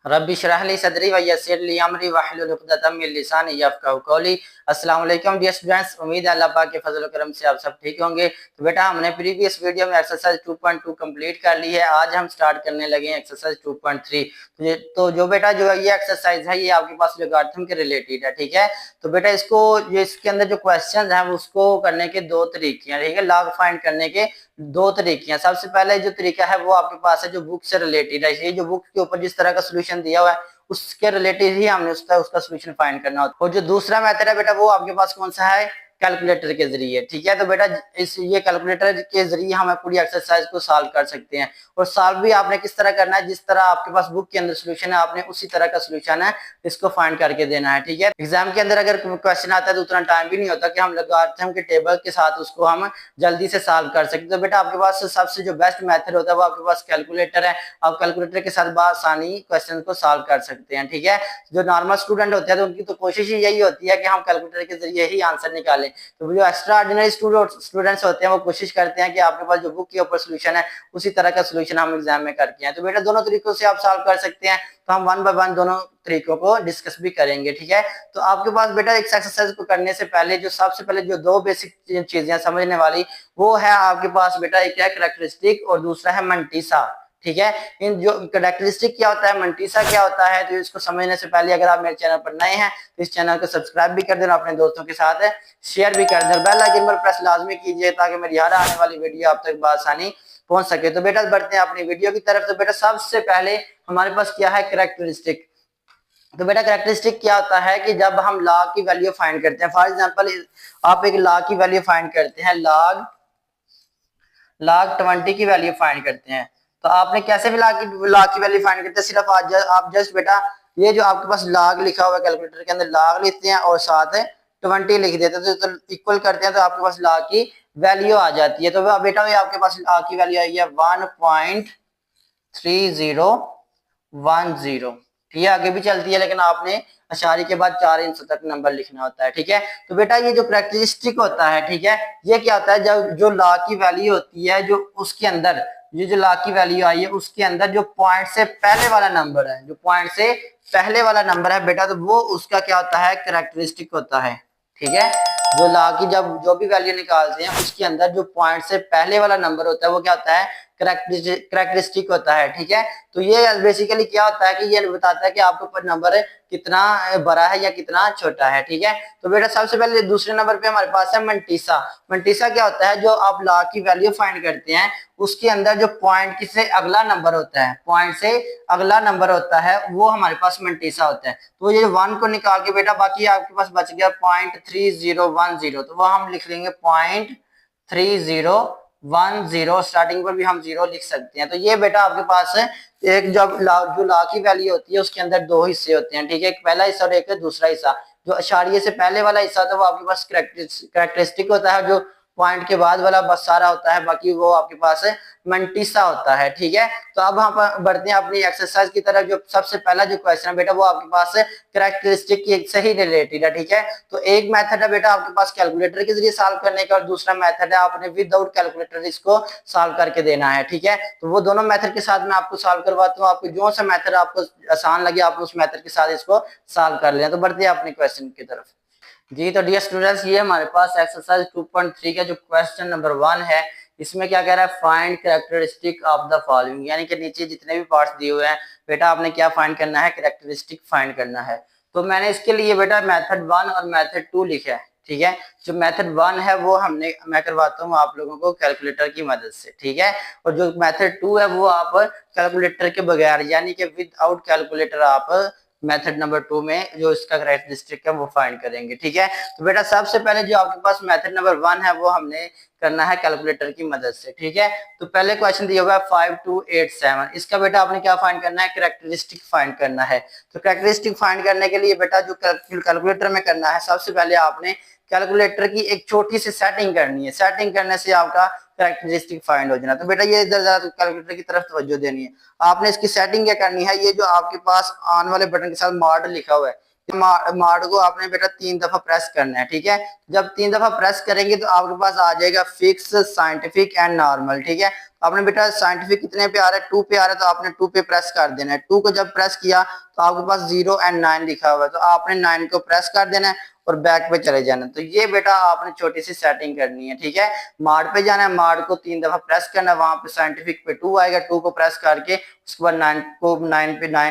Rabbi इश्रह ली सदरी व यस्सिर ली अमरी वहलुल उक़दतम मिन लिसानी यफ़क़हू क़ौली। अस्सलाम वालेकुम डियर स्टूडेंट्स, उम्मीद है अल्लाह पाक के फजल करम से आप सब ठीक होंगे। तो बेटा हमने प्रीवियस वीडियो में एक्सरसाइज 2.2 कंप्लीट कर ली है। आज हम स्टार्ट करने लगे हैं एक्सरसाइज 2.3। तो जो बेटा जो ये एक्सरसाइज है ये आपके पास लॉगरिथम के रिलेटेड है, ठीक है। तो बेटा इसको जो इसके अंदर जो क्वेश्चन है उसको करने के दो तरीके हैं, ठीक है। लॉग फाइंड करने के दो तरीके हैं। सबसे पहले जो तरीका है वो आपके पास है जो बुक से रिलेटेड है। ये जो बुक के ऊपर जिस तरह का सोल्यूशन दिया हुआ है उसके रिलेटेड ही हमने उसका सोल्यूशन फाइंड करना होता है। और जो दूसरा मेथड है बेटा वो आपके पास कौन सा है, कैलकुलेटर के जरिए, ठीक है। तो बेटा ये कैलकुलेटर के जरिए हम पूरी एक्सरसाइज को सॉल्व कर सकते हैं। और सॉल्व भी आपने किस तरह करना है, जिस तरह आपके पास बुक के अंदर सोल्यूशन है आपने उसी तरह का सोल्यूशन है इसको फाइंड करके देना है, ठीक है। एग्जाम के अंदर अगर क्वेश्चन आता है तो उतना टाइम भी नहीं होता कि हम लॉगरिथम के टेबल के साथ उसको हम जल्दी से सॉल्व कर सकते। तो बेटा आपके पास सबसे जो बेस्ट मेथड होता है वो आपके पास कैलकुलेटर है। आप कैलकुलेटर के साथ बआसानी क्वेश्चन को सॉल्व कर सकते हैं, ठीक है। जो नॉर्मल स्टूडेंट होते हैं तो उनकी तो कोशिश ही यही होती है कि हम कैलकुलेटर के जरिए ही आंसर निकालें। तो जो एक्स्ट्रा ऑर्डिनरी स्टूडेंट्स होते हैं वो कोशिश करते हैं कि आपके पास जो बुक के ऊपर सोल्यूशन है उसी तरह का सोल्यूशन हम एग्जाम में करके हैं। तो बेटा दोनों तरीकों से आप सॉल्व कर सकते हैं। तो हम वन बाय वन दोनों तरीकों को डिस्कस भी करेंगे, ठीक है। तो आपके पास बेटा इस एक्सरसाइज को करने से पहले जो सबसे पहले जो दो बेसिक चीजें समझने वाली वो है आपके पास बेटा एक है कैरेक्टरिस्टिक और दूसरा है मंटीसा, ठीक है। इन जो कैरेक्टरिस्टिक क्या होता है, मंटीसा क्या होता है, तो इसको समझने से पहले अगर आप मेरे चैनल पर नए हैं तो इस चैनल को सब्सक्राइब भी कर देना, अपने दोस्तों के साथ शेयर भी कर देना, बेल आइकन पर प्रेस लाजमी कीजिए ताकि मेरी हर आने वाली वीडियो आप तक बआसानी पहुंच सके। तो बेटा बढ़ते हैं अपनी वीडियो की तरफ। तो बेटा सबसे पहले हमारे पास क्या है, कैरेक्टरिस्टिक। तो बेटा कैरेक्टरिस्टिक क्या होता है कि जब हम लॉग की वैल्यू फाइंड करते हैं, फॉर एग्जांपल आप एक लॉग की वैल्यू फाइंड करते हैं, लॉग 20 की वैल्यू फाइंड करते हैं। तो आपने कैसे भी लॉग की वैल्यू फाइंड करते हैं, सिर्फ आज आप जस्ट बेटा ये जो आपके पास लॉग लिखा हुआ है कैलकुलेटर के अंदर लॉग लिखते हैं और साथ 20 लिख देते हैं तो इक्वल करते हैं तो आपके पास लॉग की वैल्यू आ जाती है। तो बेटा ये आपके पास लॉग की वैल्यू आई है 1.3010, ठीक है। आगे भी चलती है लेकिन आपने अशारी के बाद 4 इंच तक नंबर लिखना होता है, ठीक है। तो बेटा ये जो कैरेक्टरिस्टिक होता है, ठीक है, ये क्या होता है, जब जो लॉग की वैल्यू होती है जो उसके अंदर ये जो लॉग की वैल्यू आई है उसके अंदर जो पॉइंट से पहले वाला नंबर है, जो पॉइंट से पहले वाला नंबर है बेटा, तो वो उसका क्या होता है, कैरेक्टरिस्टिक होता है, ठीक है। जो लॉग की जब जो भी वैल्यू निकालते हैं उसके अंदर जो पॉइंट से पहले वाला नंबर होता है वो क्या होता है, कैरेक्टरिस्टिक होता है, ठीक है। तो ये बेसिकली क्या होता है कि ये बताता है कि आपके ऊपर नंबर कितना बड़ा है या कितना छोटा है, ठीक है। तो बेटा सबसे पहले दूसरे नंबर पे हमारे पास है मंटीसा। मंटीसा क्या होता है, जो आप लॉग की वैल्यू फाइंड करते हैं उसके अंदर जो पॉइंट से अगला नंबर होता है, पॉइंट से अगला नंबर होता है वो हमारे पास मंटीसा होता है। तो ये 1 को निकाल के बेटा बाकी आपके पास बच गया 0.3010, तो वो हम लिख लेंगे 0.3010, स्टार्टिंग पर भी हम 0 लिख सकते हैं। तो ये बेटा आपके पास है एक जो लॉग की वैल्यू होती है उसके अंदर दो हिस्से होते हैं, ठीक है, एक पहला हिस्सा और एक दूसरा हिस्सा। जो अशारिये से पहले वाला हिस्सा था वो आपके पास कैरेक्टरिस्टिक होता है, जो पॉइंट के बाद वाला बस सारा होता है बाकी वो आपके पास मंटीसा होता है, ठीक है। तो अब हम बढ़ते हैं अपनी एक्सरसाइज की तरफ। जो सबसे पहला जो क्वेश्चन है बेटा वो आपके पास कैरेक्टरिस्टिक से ही रिलेटेड है, ठीक है। तो एक मेथड है बेटा आपके पास कैलकुलेटर के जरिए सॉल्व करने का और दूसरा मेथड है आपने विदाउट कैलकुलेटर इसको सॉल्व करके देना है, ठीक है। तो वो दोनों मेथड के साथ मैं आपको सॉल्व करवाता हूँ, आपको जो सा मेथड आपको आसान लगे आप उस मेथड के साथ इसको सॉल्व कर लें। तो बढ़ते हैं अपने क्वेश्चन की तरफ। जी तो डियर स्टूडेंट्स, ये हमारे पास एक्सरसाइज 2.3 का जो क्वेश्चन नंबर 1 है, इसमें क्या कह रहा है, find characteristic of the following, यानी कि नीचे जितने भी पार्ट्स दिए हुए हैं बेटा आपने क्या फाइंड करना है, कैरेक्टरिस्टिक फाइंड करना है। तो मैंने इसके लिए बेटा मेथड 1 और मेथड 2 लिखा है, ठीक है। जो मेथड 1 है वो मैं करवाता हूँ आप लोगों को कैलकुलेटर की मदद से, ठीक है। और जो मेथड 2 है वो आप कैलकुलेटर के बगैर यानी कि विदाउट कैलकुलेटर आप मेथड नंबर 2 में जो इसका कैरेक्टरिस्टिक है वो फाइंड करेंगे, ठीक है। तो बेटा सबसे पहले जो आपके पास मेथड नंबर 1 है वो हमने करना है कैलकुलेटर की मदद से, ठीक है। तो पहले क्वेश्चन दिया हुआ है 5287, इसका बेटा आपने क्या फाइंड करना है, कैरेक्टरिस्टिक फाइंड करना है। तो कैरेक्टरिस्टिक फाइंड करने के लिए बेटा जो कैलकुलेटर में करना है, सबसे पहले आपने कैलकुलेटर की एक छोटी सी सेटिंग करनी है, सेटिंग करने से आपका कैरेक्टरिस्टिक फाइंड हो जाना। तो बेटा ये इधर जरा कैलकुलेटर की तरफ तवज्जो देनी है। आपने इसकी सेटिंग क्या करनी है, ये जो आपके पास ऑन वाले बटन के साथ मॉड लिखा हुआ है, मॉड को आपने बेटा 3 दफा प्रेस करना है, ठीक है। जब 3 दफा प्रेस करेंगे तो आपके पास आ जाएगा फिक्स, साइंटिफिक एंड नॉर्मल, ठीक है। आपने बेटा साइंटिफिक कितने पे आ रहा है, 2 पे आ रहा है, तो आपने 2 पे प्रेस कर देना है। 2 को जब प्रेस किया तो आपके पास 0 एंड 9 लिखा हुआ है, तो आपने 9 को प्रेस कर देना है और बैक पे चले जाना। तो ये बेटा आपने छोटी सी सेटिंग करनी है, ठीक है। मार्ड पे जाना है, मार्ड को 3 दफा प्रेस करना है, वहां पे साइंटिफिक पे 2 आएगा, 2 को प्रेस करके उसके बाद 9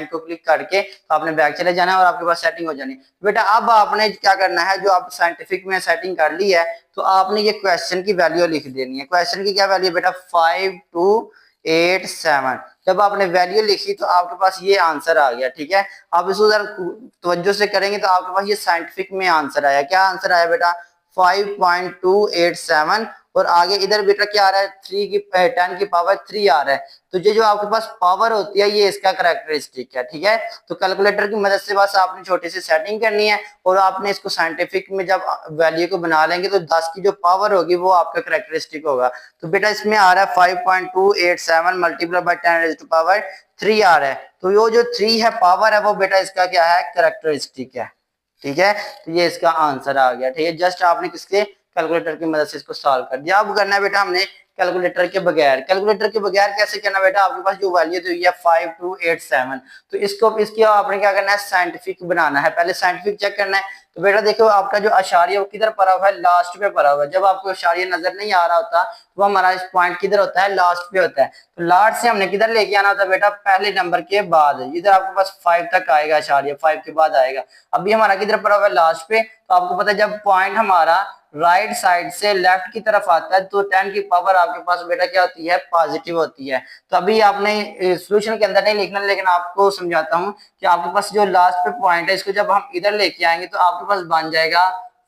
को क्लिक करके तो आपने बैक चले जाना है और आपके पास सेटिंग हो जानी। बेटा अब आपने क्या करना है, जो आप साइंटिफिक में सेटिंग कर ली है तो आपने ये क्वेश्चन की वैल्यू लिख देनी है। क्वेश्चन की क्या वैल्यू है बेटा, 5287। जब आपने वैल्यू लिखी तो आपके पास ये आंसर आ गया, ठीक है। आप इसको जरा तवज्जो से करेंगे तो आपके पास ये साइंटिफिक में आंसर आया। क्या आंसर आया बेटा, 5.287। और आगे इधर बेटा क्या आ रहा है, 10 की पावर 3 आ रहा है। तो ये जो आपके पास पावर होती है ये इसका करैक्टरिस्टिक है, ठीक है। तो कैलकुलेटर की मदद से बस आपने छोटी सी सेटिंग करनी है और आपने इसको साइंटिफिक में जब वैल्यू को बना लेंगे तो 10 की जो पावर होगी वो आपका करैक्टरिस्टिक होगा। तो बेटा इसमें आ रहा है 5.287 multiply by 10 raise to power 3 आ रहा है। तो ये जो 3 है पावर है वो बेटा इसका क्या है, करैक्टरिस्टिक है, ठीक है। तो ये इसका आंसर आ गया, ठीक है। जस्ट आपने किसके, कैलकुलेटर की मदद से इसको सॉल्व कर दिया। अब करना है बेटा हमने कैलकुलेटर के बगैर। कैलकुलेटर के बगैर कैसे करना बेटा, आपके पास जो वैल्यू दी हुई है 5287, तो इसकी आपने क्या करना है, साइंटिफिक बनाना है। पहले साइंटिफिक चेक करना है। तो बेटा देखो आपका जो अशारिया वो किधर पड़ा हुआ है, लास्ट पे पड़ा हुआ है। जब आपको अशारिया नजर नहीं आ रहा होता तो हमारा इस पॉइंट किधर होता है, लास्ट पे होता है। तो लास्ट से हमने किधर लेके आना होता है बेटा, पहले नंबर के बाद। इधर आपके पास 5 तक आएगा, अशारिया 5 के बाद आएगा। अभी हमारा किधर पड़ा हुआ है, लास्ट पे। तो आपको पता है जब पॉइंट हमारा राइट साइड से लेफ्ट की तरफ आता है तो 10 की पावर आपके पास बेटा क्या होती है, पॉजिटिव होती है। तो अभी आपने सॉल्यूशन के अंदर नहीं लिखना, लेकिन आपको समझाता हूं कि आपके पास जो लास्ट पे पॉइंट है इसको जब हम इधर लेके आएंगे तो आपके पास बन जाएगा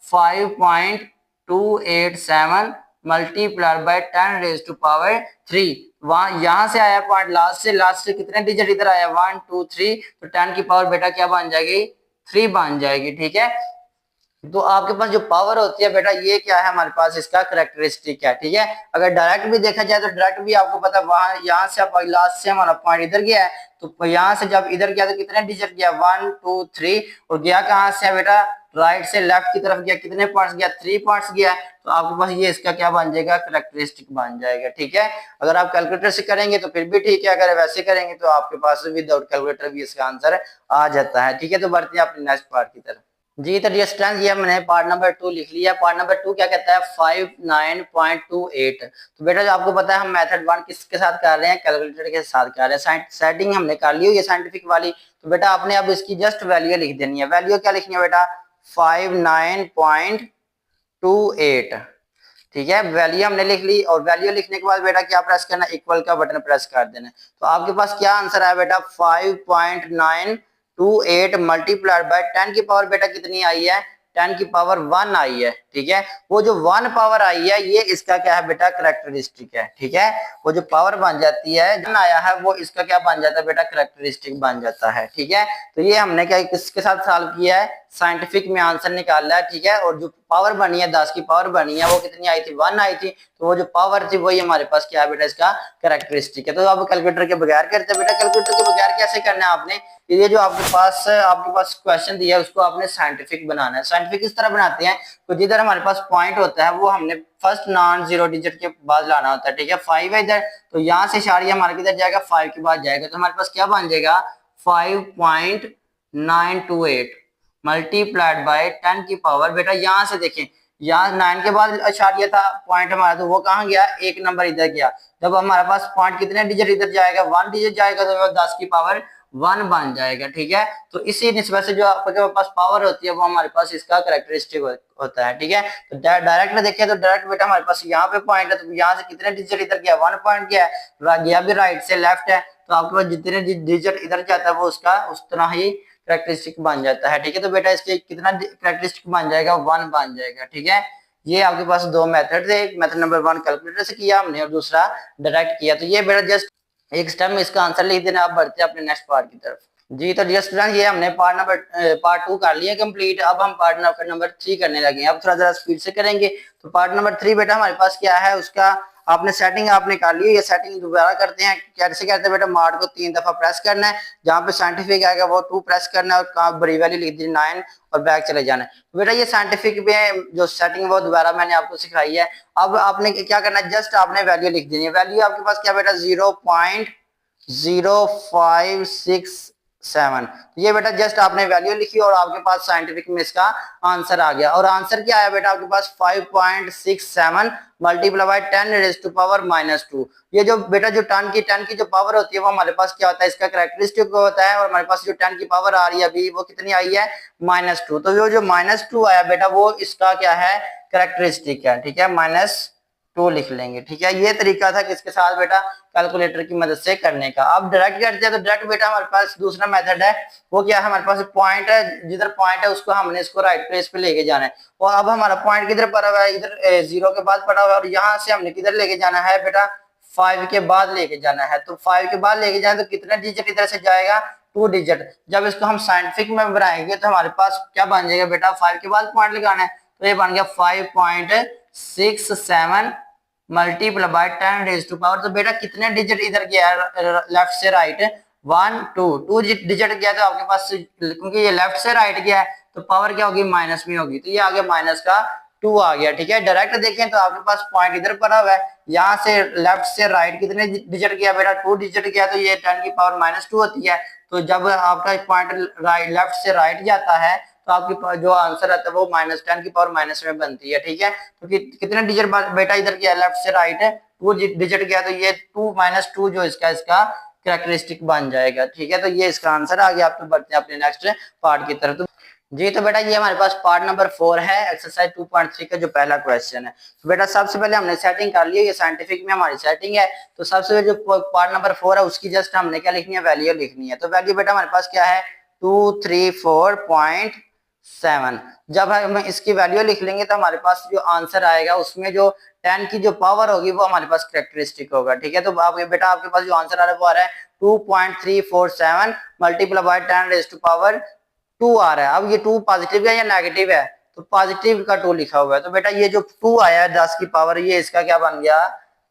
5.287 multiplied by 10 raise to power 3। वहां यहां से आया पॉइंट लास्ट से कितने डिजिट इधर आया, 1 2 3। तो 10 की पावर बेटा क्या बन जाएगी, 3 बन जाएगी, ठीक है। तो आपके पास जो पावर होती है बेटा ये क्या है, हमारे पास इसका करैक्टरिस्टिक है, ठीक है। अगर डायरेक्ट भी देखा जाए तो डायरेक्ट भी आपको पता है, वहां यहाँ से लास्ट से हमारा पॉइंट इधर गया है, तो यहाँ से जब इधर गया तो कितने डिजिट गया, 1 2 3। और गया कहाँ से बेटा, राइट से लेफ्ट की तरफ गया, कितने पॉइंट्स गया, 3 पॉइंट्स गया। तो आपके पास ये इसका क्या बन जाएगा, करैक्टरिस्टिक बन जाएगा, ठीक है। अगर आप कैलकुलेटर से करेंगे तो फिर भी ठीक है, अगर वैसे करेंगे तो आपके पास विदाउट कैलकुलेटर भी इसका आंसर आ जाता है, ठीक है। तो बढ़ते हैं अपने नेक्स्ट पार्ट की तरफ। जी तो डियर स्टूडेंट्स ये मैंने पार्ट नंबर 2 लिख लिया। पार्ट नंबर 2 क्या कहता है, 59.28। तो बेटा जो आपको पता है हम मेथड 1 किसके साथ कर रहे हैं, कैलकुलेटर के साथ कर रहे हैं। सेटिंग हमने कर ली हुई है साइंटिफिक वाली। तो बेटा आपने अब इसकी जस्ट वैल्यू लिख देनी है। वैल्यू क्या लिखनी है बेटा, 59.28, ठीक है। वैल्यू हमने लिख ली और वैल्यू लिखने के बाद बेटा क्या प्रेस करना, इक्वल का बटन प्रेस कर देना। तो आपके पास क्या आंसर आया बेटा, 5.928 मल्टीप्लाइड बाय 10 की पावर बेटा कितनी आई है, 10 की पावर 1 आई है, ठीक है। वो जो 1 पावर आई है ये इसका क्या है बेटा, करैक्टरिस्टिक है, ठीक है। वो जो पावर बन जाती है, जो आया है वो इसका क्या बन जाता है बेटा, करैक्टरिस्टिक बन जाता है, ठीक है। तो ये हमने क्या किसके साथ सॉल्व किया है, साइंटिफिक में आंसर निकाला है, ठीक है। और जो पावर बनी है 10 की पावर बनी है वो कितनी आई थी, 1 आई थी। तो वो जो पावर थी वही हमारे पास क्या है बेटा, इसका करैक्टरिस्टिक है। तो अब कैलकुलेटर के बगैर करते हैं बेटा। कैलकुलेटर के बगैर कैसे करना है आपने, ये जो आपके पास क्वेश्चन दिया है उसको आपने साइंटिफिक बनाना है। साइंटिफिक किस तरह बनाते हैं, तो जिधर हमारे पास पॉइंट होता है वो हमने फर्स्ट नॉन जीरो डिजिट के बाद लाना होता है, ठीक है। 5 है इधर, तो यहाँ से इशारा हमारा किधर जाएगा, 5 के बाद जाएगा। तो हमारे पास क्या बन जाएगा, 5.928 मल्टीप्लाइड बाय 10 की पावर बेटा यहाँ से देखें, यहाँ 9 के बाद इशारिया था पॉइंट हमारा, तो वो कहाँ गया, एक नंबर इधर गया। जब हमारे पास पॉइंट कितने डिजिट इधर जाएगा, 1 डिजिट जाएगा, तो 10 की पावर 1 बन जाएगा, ठीक है। तो इसी निस्बत से जो आपके पास पावर होती है वो हमारे पास इसका करैक्टरिस्टिक होता है, ठीक है। तो डायरेक्ट देखें तो डायरेक्ट बेटा हमारे पास यहाँ पे पॉइंट है, तो यहाँ से कितने डिजिट इधर गया, 1 पॉइंट गया है, गया भी राइट से लेफ्ट है। तो आपके पास जितने डिजिट इधर जाता है वो उसका उस तरह ही करैक्टरिस्टिक बन जाता है, ठीक है। तो बेटा इसके कितना करैक्टरिस्टिक बन जाएगा, 1 बन जाएगा, ठीक है। ये आपके पास दो मेथड थे, मेथड नंबर 1 कैलकुलेटर से किया हमने और दूसरा डायरेक्ट किया। तो ये बेटा जस्ट एक स्टेप में इसका आंसर लिख देना। आप बढ़ते हैं अपने नेक्स्ट पार्ट की तरफ। जी तो डियर स्टूडेंट ये हमने पार्ट 2 कर लिया कंप्लीट। अब हम पार्ट नंबर 3 करने लगे हैं। अब थोड़ा जरा स्पीड से करेंगे। तो पार्ट नंबर 3 बेटा हमारे पास क्या है, उसका आपने सेटिंग आपने कर ली, ये सेटिंग दोबारा करते हैं। कैसे करते हैं बेटा, मार्ट को 3 दफा प्रेस करना है, जहाँ पे साइंटिफिक आएगा वो 2 प्रेस करना है और कहाँ बड़ी वैल्यू लिख दी 9 और बैक चले जाना है। तो बेटा ये साइंटिफिक में जो सेटिंग वो दोबारा मैंने आपको सिखाई है। अब आपने क्या करना है, जस्ट आपने वैल्यू लिख देनी है। वैल्यू आपके पास क्या बेटा 0.0567। ये बेटा जस्ट आपने वैल्यू लिखी और आपके पास साइंटिफिक में इसका आंसर आ गया। और आंसर क्या आया बेटा आपके पास 5.67 multiply by 10 raise to power -2। ये जो बेटा जो 10 की जो पावर होती है वो हमारे पास क्या होता है, इसका कैरेक्टरिस्टिक होता है। और हमारे पास जो 10 की पावर आ रही है अभी वो कितनी आई है -2। तो जो -2 आया बेटा वो इसका क्या है, कैरेक्टरिस्टिक है। ठीक है, -2 लिख लेंगे। ठीक है, ये तरीका था किसके साथ बेटा, कैलकुलेटर की मदद से करने का। अब डायरेक्ट करते हैं तो डायरेक्ट बेटा हमारे पास दूसरा मेथड है, वो क्या है, हमारे पास पॉइंट है, जिधर पॉइंट है उसको हमने इसको राइट प्लेस पे लेके जाना है। और अब हमारा पॉइंट किधर पड़ा हुआ है, इधर 0 के बाद पड़ा हुआ है, और यहाँ से हमने किधर लेके जाना है बेटा 5 के बाद लेके जाना है। तो 5 के बाद लेके जाए तो कितना डिजिट इधर से जाएगा, 2 डिजिट। जब इसको हम साइंटिफिक में बनाएंगे तो हमारे पास क्या बन जाएगा बेटा, 5 के बाद पॉइंट लगाना है, तो ये बन गया 5.67 multiply by 10 raise to power. तो बेटा कितने डिजिट इधर गया लेफ्ट से राइट, 1 2 डिजिट गया। तो आपके पास क्योंकि ये लेफ्ट से राइट गया है तो पावर क्या होगी, माइनस में होगी, तो ये आ गया -2 आ गया। ठीक है, डायरेक्ट देखें तो आपके पास पॉइंट इधर पड़ा हुआ है, यहाँ से लेफ्ट से राइट कितने डिजिट गया बेटा, 2 डिजिट गया, तो ये 10 की पावर -2 होती है। तो जब आपका पॉइंट लेफ्ट से राइट जाता है तो आपकी जो आंसर आता है वो -10 की पावर माइनस में बनती है। ठीक है, तो कितने डिजिट बेटा इधर गया लेफ्ट से राइट है, 2 डिजिट गया, तो ये 2 -2 जो इसका कैरेक्टरिस्टिक बन जाएगा। ठीक है, तो ये इसका आंसर आ गया। आप तो बढ़ते हैं अपने नेक्स्ट पार्ट की तरफ। तो जी तो बेटा ये हमारे पास पार्ट नंबर 4 है, एक्सरसाइज 2.3 का जो पहला क्वेश्चन है। तो बेटा सबसे पहले हमने सेटिंग कर ली है, ये साइंटिफिक में हमारी सेटिंग है। तो सबसे पहले जो पार्ट नंबर 4 है उसकी जस्ट हमने क्या लिखनी है, वैल्यू लिखनी है। तो वैल्यू बेटा हमारे पास क्या है 234.7। जब हम इसकी वैल्यू लिख लेंगे तो हमारे पास जो आंसर आएगा उसमें जो 10 की जो पावर होगी वो हमारे पास कैरेक्टरिस्टिक होगा। ठीक है, तो आप बेटा आपके पास जो आंसर आ रहा है वो आ रहा है 2.347 multiply by 10 raise to power 2 आ रहा है। अब ये 2 पॉजिटिव है या नेगेटिव है, तो पॉजिटिव का 2 लिखा हुआ है। तो बेटा ये जो 2 आया है 10 की पावर, ये इसका क्या बन गया,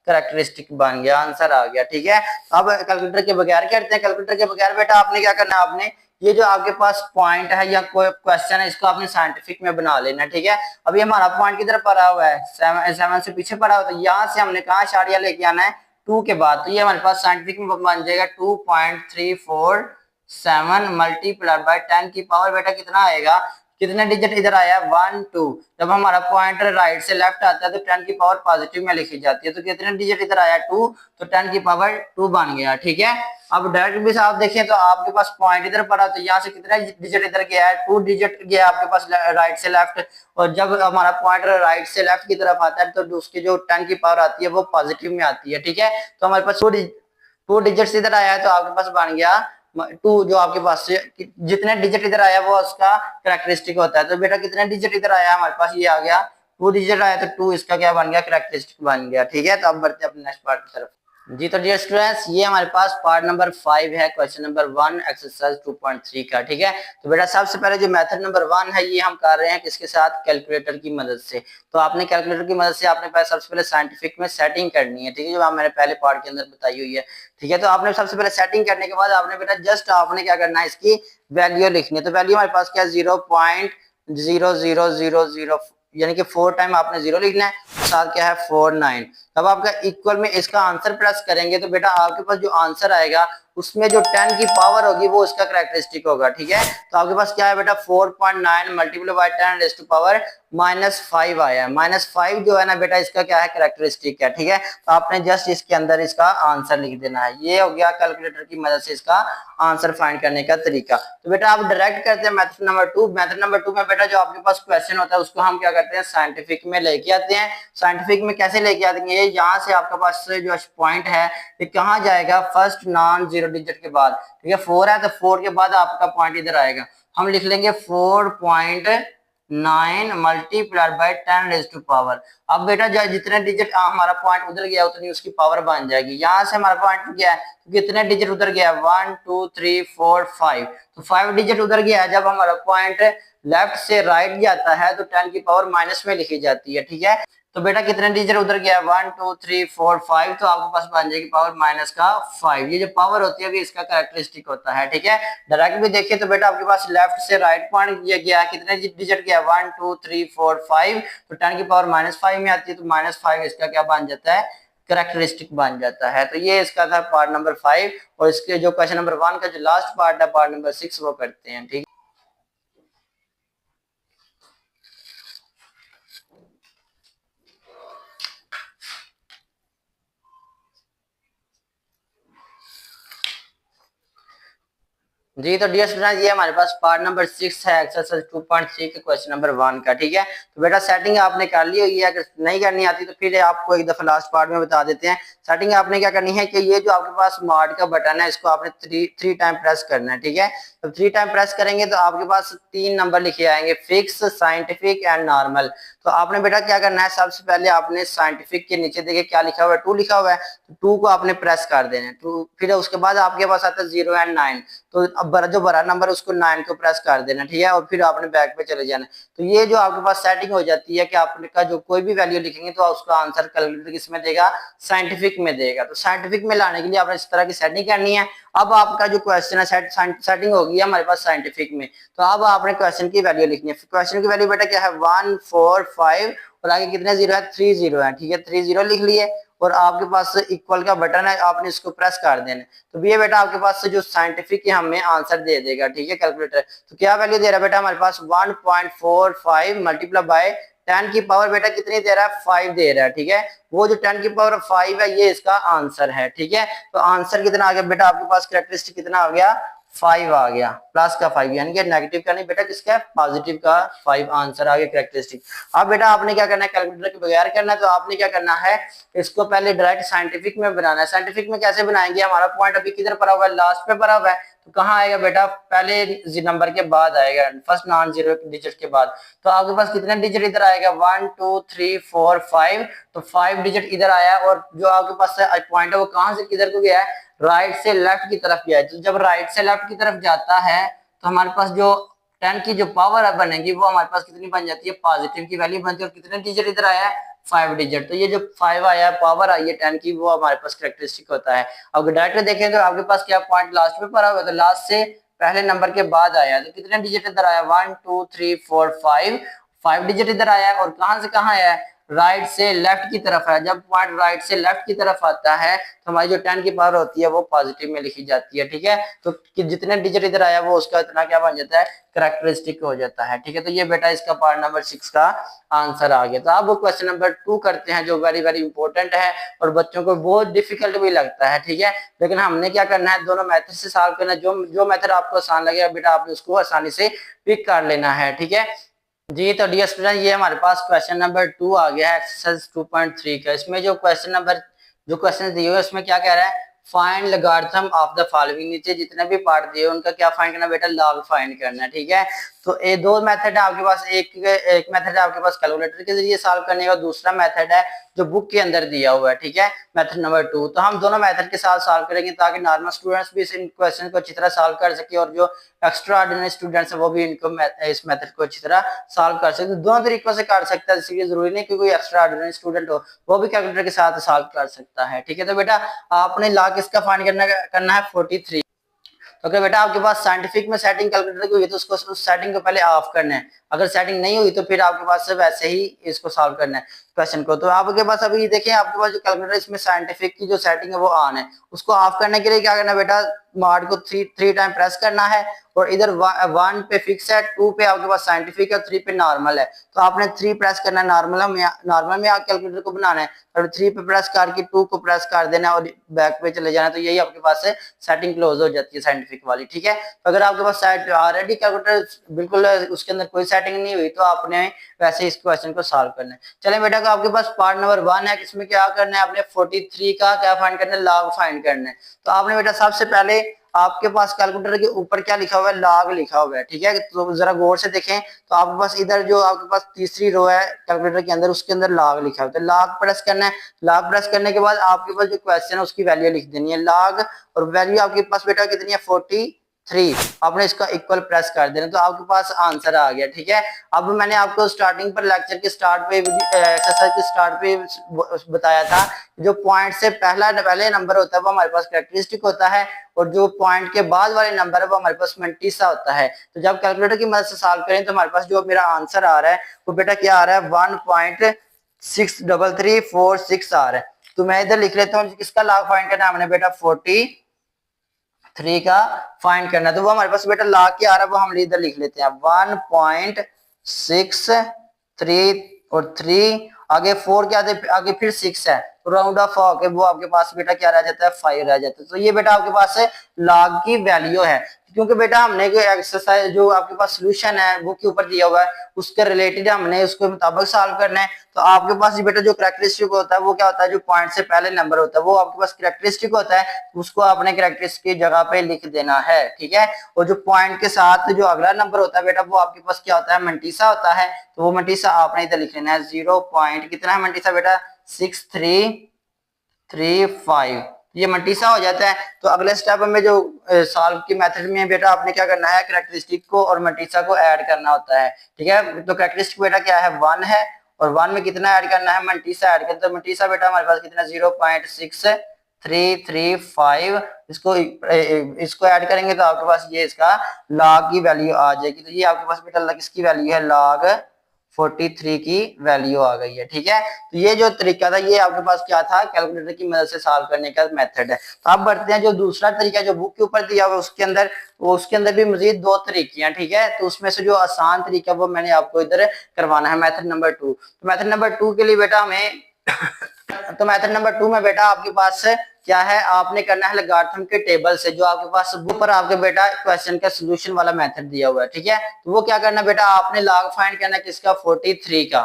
कैरेक्टरिस्टिक बन गया, आंसर आ गया। ठीक है, अब कैलकुलेटर के बगैर करते हैं। कैलकुलेटर के बगैर बेटा आपने क्या करना है, आपने ये जो आपके पास पॉइंट है या कोई क्वेश्चन है इसको आपने साइंटिफिक में बना लेना। ठीक है, अभी हमारा पॉइंट किधर पड़ा हुआ है, 7 से पीछे पड़ा हुआ, तो यहाँ से हमने कहा इशारिया लेके आना है 2 के बाद। तो ये हमारे पास साइंटिफिक में बन जाएगा 2.347 मल्टीप्लाई बाय 10 की पावर बेटा कितना आएगा, कितने डिजिट इधर आया 1 2। जब हमारा पॉइंटर राइट से लेफ्ट आता है तो 10 की पावर पॉजिटिव में लिखी जाती है। तो कितने डिजिट इधर आया 2, तो 10 की पावर 2 बन गया। ठीक है, अब डायरेक्ट भी आप देखें तो आपके पास पॉइंट इधर पड़ा, तो यहाँ से कितना डिजिट इधर गया है, 2 डिजिट गया आपके पास राइट से लेफ्ट। और जब हमारा पॉइंटर राइट से लेफ्ट की तरफ आता है तो उसकी जो 10 की पावर आती है वो पॉजिटिव में आती है। ठीक है, तो हमारे पास 2 डिजिट इधर आया है, तो आपके पास बन गया 2। जो आपके पास से जितने डिजिट इधर आया वो उसका कैरेक्टरिस्टिक होता है। तो बेटा कितने डिजिट इधर आया हमारे पास, ये आ गया 2 डिजिट आया, तो 2 इसका क्या बन गया, कैरेक्टरिस्टिक बन गया। ठीक है, तो अब बढ़ते हैं अपने नेक्स्ट पार्ट की तरफ। जी तो डियर स्टूडेंट्स ये हमारे पास पार्ट नंबर 5 है, क्वेश्चन नंबर 1 एक्सरसाइज 2.3 का। ठीक है, तो बेटा सबसे पहले जो मेथड नंबर 1 है ये हम कर रहे हैं किसके साथ, कैलकुलेटर की मदद से। तो आपने कैलकुलेटर की मदद से आपने सबसे पहले साइंटिफिक में सेटिंग करनी है। ठीक है, जो मैंने पहले पार्ट के अंदर बताई हुई है। ठीक है, तो आपने सबसे पहले सेटिंग करने के बाद आपने बेटा जस्ट आपने क्या करना है, इसकी वैल्यू लिखनी है। तो वैल्यू हमारे पास क्या 0.0000 यानी कि 4 टाइम आपने 0 लिखना है, साथ क्या है 49। तब आपका इक्वल में इसका आंसर प्रेस करेंगे तो बेटा आपके पास जो आंसर आएगा उसमें जो 10 की पावर होगी वो उसका कैरेक्टरिस्टिक होगा। ठीक है, तो आपके पास क्या है बेटा 4.9 multiply by 10 raise to power -5 आया है। -5 जो है ना बेटा इसका क्या है, कैरेक्टरिस्टिक है। ठीक है, तो आपने जस्ट इसके अंदर इसका आंसर लिख देना है। ये हो गया कैलकुलेटर की मदद से इसका आंसर फाइंड करने का तरीका। तो बेटा आप डायरेक्ट करते हैं मेथड नंबर 2। मेथड नंबर 2 में बेटा जो आपके पास क्वेश्चन होता है उसको हम क्या करते हैं, साइंटिफिक में लेके आते हैं। साइंटिफिक में कैसे लेके आते हैं, यहाँ से आपके पास जो पॉइंट है ये कहाँ जाएगा, फर्स्ट नॉन 0 डिजिट के बाद। ठीक है, 4 है तो 4 के बाद आपका पॉइंट इधर आएगा, हम लिख लेंगे 4.9 multiply by 10 raise to power. अब बेटा जो जितने डिजिट हमारा पॉइंट उधर गया उतनी उसकी पावर बन जाएगी। यहाँ से हमारा पॉइंट गया है तो कितने डिजिट उधर गया 1 2 3 4 5, तो 5 डिजिट उधर गया है। जब हमारा पॉइंट लेफ्ट से राइट जाता है तो 10 की पावर माइनस में लिखी जाती है। ठीक है, तो बेटा कितने डिजिट उधर गया, 1 2 3 4 5, तो आपके पास बन जाएगी पावर माइनस का 5। ये जो पावर होती है इसका कैरेक्टरिस्टिक होता है, ठीक है। डायरेक्ट भी देखिए तो बेटा आपके पास लेफ्ट से राइट पॉइंट ये गया, कितने डिजिट गया, 1 2 3 4 5, तो 10 की पावर माइनस 5 में आती है, तो माइनस 5 इसका क्या बन जाता है, कैरेक्टरिस्टिक बन जाता है। तो ये इसका था पार्ट नंबर 5, और इसके जो क्वेश्चन नंबर 1 का जो लास्ट पार्ट है, पार्ट नंबर 6, वो करते हैं, ठीक है। जी तो डियर स्टूडेंट, ये हमारे पास पार्ट नंबर 6 है एक्सरसाइज 2.3 के क्वेश्चन नंबर 1 का, ठीक है। तो बेटा सेटिंग आपने कर ली हुई है, अगर नहीं करनी आती तो फिर आपको एक दफा लास्ट पार्ट में बता देते हैं। सेटिंग आपने क्या करनी है कि ये जो आपके पास स्मार्ट का बटन है, इसको आपने थ्री टाइम प्रेस करना है, ठीक है। तो 3 टाइम प्रेस करेंगे तो आपके पास 3 नंबर लिखे आएंगे, फिक्स, साइंटिफिक एंड नॉर्मल। तो आपने बेटा क्या करना है, सबसे पहले आपने साइंटिफिक के नीचे देखिए क्या लिखा हुआ है, 2 लिखा हुआ है, तो 2 को आपने प्रेस कर देना है। तो फिर उसके बाद आपके पास आता है 0 एंड 9, तो अब जो बड़ा नंबर उसको 9 को प्रेस कर देना, ठीक है, और फिर आपने बैक पे चले जाना। तो ये जो आपके पास सेटिंग हो जाती है कि आपने का जो कोई भी वैल्यू लिखेंगे तो उसका आंसर कैलकुलेटर किसमें देगा, साइंटिफिक में देगा। तो साइंटिफिक में लाने के लिए आपने इस तरह की सेटिंग करनी है। अब आपका जो क्वेश्चन है सेटिंग होगी हमारे पास साइंटिफिक में, तो अब आपने क्वेश्चन की वैल्यू लिखनी है। क्वेश्चन की वैल्यू बेटा क्या है, 1 4 5, और आगे कितने जीरो है, 3 जीरो है, ठीक है, 3 जीरो लिख लिए, और आपके पास इक्वल का बटन है, आपने इसको प्रेस कर देना। तो ये बेटा आपके पास से जो साइंटिफिक है हमें आंसर दे देगा, ठीक है, कैलकुलेटर। तो क्या वैल्यू दे रहा है बेटा हमारे पास, 1.45 मल्टीप्लाई बाय 10 की पावर बेटा कितनी दे रहा है, 5 दे रहा है, ठीक है। वो जो 10 की पावर 5 है ये इसका आंसर है, ठीक है। तो आंसर कितना आ गया बेटा आपके पास, कैरेक्टरिस्टिक कितना आ गया, 5 आ गया, प्लस का 5, यानी कि नेगेटिव का नहीं बेटा, किसका, पॉजिटिव का 5 आंसर आ गया कैरेक्टरिस्टिक। अब बेटा आपने क्या करना है, कैलकुलेटर के बगैर करना है, तो आपने क्या करना है, इसको पहले डायरेक्ट साइंटिफिक में बनाना है। साइंटिफिक में कैसे बनाएंगे, हमारा पॉइंट अभी किधर पड़ा हुआ है, लास्ट पे पड़ा हुआ है, तो कहाँ आएगा बेटा, पहले नंबर के बाद आएगा, फर्स्ट नॉन जीरो डिजिट के बाद। तो आपके पास कितने डिजिट इधर आएगा, 1 2 3 4 5, तो 5 डिजिट इधर आया, और जो आपके पास पॉइंट है वो कहां से किधर को गया है, राइट से लेफ्ट की तरफ गया है। तो जब राइट से लेफ्ट की तरफ जाता है तो हमारे पास जो 10 की जो पावर बनेगी वो हमारे पास कितनी बन जाती है, पॉजिटिव की वैल्यू बनती है। और कितने डिजिट इधर आया है, 5 डिजिट। तो ये जो 5 आया है, पावर आई है 10 की, वो हमारे पास कैरेक्टरिस्टिक होता है। अगर डायरेक्ट देखें तो आपके पास क्या पॉइंट लास्ट में पड़ा हुआ है, तो लास्ट से पहले नंबर के बाद आया, तो कितने डिजिट इधर आया, 1 2 3 4 5 डिजिट इधर आया है। और कहां से कहां आया है, राइट से लेफ्ट की तरफ है। जब पॉइंट राइट से लेफ्ट की तरफ आता है तो हमारी जो 10 की पावर होती है वो पॉजिटिव में लिखी जाती है, ठीक है। तो कि जितने डिजिट इधर आया वो उसका इतना क्या बन जाता है, कैरेक्टरिस्टिक हो जाता है, ठीक है। तो ये बेटा इसका पार्ट नंबर 6 का आंसर आ गया। तो अब वो क्वेश्चन नंबर 2 करते हैं, जो वेरी वेरी इंपॉर्टेंट है और बच्चों को बहुत डिफिकल्ट भी लगता है, ठीक है। लेकिन हमने क्या करना है, दोनों मेथड से सॉल्व करना है। जो मेथड आपको आसान लगेगा बेटा आपने उसको आसानी से पिक कर लेना है, ठीक है। जी तो डियर स्टूडेंट, ये हमारे पास क्वेश्चन नंबर 2 आ गया है एक्सरसाइज 2.3 का। इसमें जो क्वेश्चन दिए हुए उसमें क्या कह रहा है, find logarithm of the following. नीचे जितने भी पार्ट दिए उनका क्या फाइंड करना बेटा, लॉग फाइंड करना है, ठीक है। तो ये दो मेथड है आपके पास, एक मेथड है आपके पास कैलकुलेटर के जरिए सॉल्व करने का, दूसरा मेथड है जो बुक के अंदर दिया हुआ है, ठीक है, मेथड नंबर 2। तो हम दोनों मेथड के साथ सॉल्व करेंगे ताकि नॉर्मल स्टूडेंट्स भी इस क्वेश्चन को अच्छी तरह सॉल्व कर सके, और जो एक्स्ट्रा ऑर्डिनरी स्टूडेंट्स है वो भी इनको इस मेथड को अच्छी तरह सॉल्व कर सकते। दोनों तरीकों से कर सकता है, इसलिए जरूरी नहीं कि कोई एक्स्ट्रा ऑर्डिनरी स्टूडेंट हो वो भी कैलकुलेटर के साथ सॉल्व कर सकता है, ठीक है। तो बेटा आपने लॉग किसका फाइंड करना है, 43। तो अगर बेटा आपके पास साइंटिफिक में सेटिंग कैलकुलेटर की हुई तो उसको उस सेटिंग को पहले ऑफ करना है। अगर सेटिंग नहीं हुई तो फिर आपके पास सिर्फ वैसे ही इसको सॉल्व करना है क्वेश्चन को। तो आपके पास अभी देखें, आपके पास जो कैलकुलेटर इसमें साइंटिफिक की जो सेटिंग है वो ऑन है। उसको ऑफ करने के लिए क्या करना है बेटा, मार्ड को थ्री टाइम प्रेस करना है, और इधर 1 पे फिक्स है, 2 पे आपके पास साइंटिफिक है, 3 पे नॉर्मल है। तो आपने 3 प्रेस करना है, नॉर्मल में आप कैलकुलेटर को बनाना है, और 3 पे प्रेस करके 2 को प्रेस कर देना है और बैक पे चले जाना है। तो यही आपके पास है सेटिंग क्लोज हो जाती है साइंटिफिक वाली, ठीक है। तो अगर आपके पास ऑलरेडी कैलकुलेटर बिल्कुल उसके अंदर कोई सेटिंग नहीं हुई तो आपने वैसे इस क्वेश्चन को सॉल्व करना है। चले बेटा, को आपके पास पार्ट नंबर 1 है, इसमें क्या करना है, आपने 43 का क्या फाइंड करना है, लॉग फाइंड करना है। तो आपने बेटा सबसे पहले आपके पास कैलकुलेटर के ऊपर क्या लिखा हुआ है, लॉग लिखा हुआ है, ठीक है। तो जरा गौर से देखें, तो आपके पास इधर जो आपके पास तीसरी रो है कैलकुलेटर के अंदर, उसके अंदर लॉग लिखा हुआ है। तो लॉग प्रेस करना है। लॉग प्रेस करने के बाद आपके पास जो क्वेश्चन है उसकी वैल्यू लिख देनी है, लॉग, और वैल्यू आपके पास बेटा कितनी है, 43, 3। आपने इसका इक्वल प्रेस कर देना तो आपके पास आंसर आ गया। ठीक है, अब मैंने आपको स्टार्टिंग पर लेक्चर के स्टार्ट पे एक्सरसाइज के स्टार्ट पे बताया था, जो पॉइंट से पहले नंबर होता है वो हमारे पास कैरेक्टरिस्टिक होता है, और जो पॉइंट के बाद वाले नंबर है वो हमारे पास मंटीसा होता है। तो जब कैलकुलेटर की मदद से सॉल्व करें तो हमारे पास जो मेरा आंसर आ रहा है वो बेटा क्या आ रहा है, 1.63346 आ रहा है। तो मैं इधर लिख लेता हूँ, किसका log फाइंड करना है हमने बेटा, 43 का फाइंड करना है। तो वो हमारे पास बेटा log क्या आ रहा है वो हम इधर लिख लेते हैं, 1.633 और 3 आगे 4 क्या आगे फिर 6 है, तो राउंड ऑफ होके वो आपके पास बेटा क्या रह जाता है, 5 रह जाता है। तो ये बेटा आपके पास log की वैल्यू है, क्योंकि बेटा हमने जो एक्सरसाइज जो आपके पास सोल्यूशन है बुक के ऊपर दिया हुआ है उसके रिलेटेड हमने उसके मुताबिक सॉल्व करना है। तो आपके पास बेटा जो कैरेक्टरिस्टिक होता है वो क्या होता है, जो पॉइंट से पहले नंबर होता है वो आपके पास कैरेक्टरिस्टिक होता है, उसको आपने कैरेक्टरिस्टिक की जगह पे लिख देना है। ठीक है, और जो पॉइंट के साथ जो अगला नंबर होता है बेटा वो आपके पास क्या होता है, मंटीसा होता है। तो वो मंटीसा आपने इधर लिख लेना है, 0 पॉइंट कितना है मंटीसा बेटा, 6335। ये मंटीसा हो जाता है। तो अगले स्टेप में जो सॉल्व की मेथड में बेटा आपने क्या करना है, कैरेक्टरिस्टिक को और मंटीसा को ऐड करना होता है। ठीक है, तो कैरेक्टरिस्टिक बेटा क्या है, 1 है, और 1 में कितना ऐड करना है, मंटीसा ऐड करना। तो मंटीसा बेटा हमारे पास कितना, 0.6335। इसको ऐड करेंगे तो आपके पास ये इसका log की वैल्यू आ जाएगी। तो ये आपके पास बेटा किसकी वैल्यू है, log 43 की वैल्यू आ गई है। ठीक है, तो ये जो तरीका था ये आपके पास क्या था, कैलकुलेटर की मदद से सॉल्व करने का मेथड है। तो अब बढ़ते हैं जो दूसरा तरीका जो बुक के ऊपर दिया हुआ उसके अंदर भी मजीद 2 तरीके हैं। ठीक है, तो उसमें से जो आसान तरीका वो मैंने आपको इधर करवाना है, मेथड नंबर 2। तो मेथड नंबर 2 के लिए बेटा हमें तो मेथड नंबर 2 में बेटा आपके पास क्या है, आपने करना है लॉगरिथम के टेबल से, जो आपके पास बुक पर आपके बेटा क्वेश्चन का सॉल्यूशन वाला मेथड दिया हुआ है। ठीक है, तो वो क्या करना बेटा, आपने log फाइंड करना है किसका, 43 का।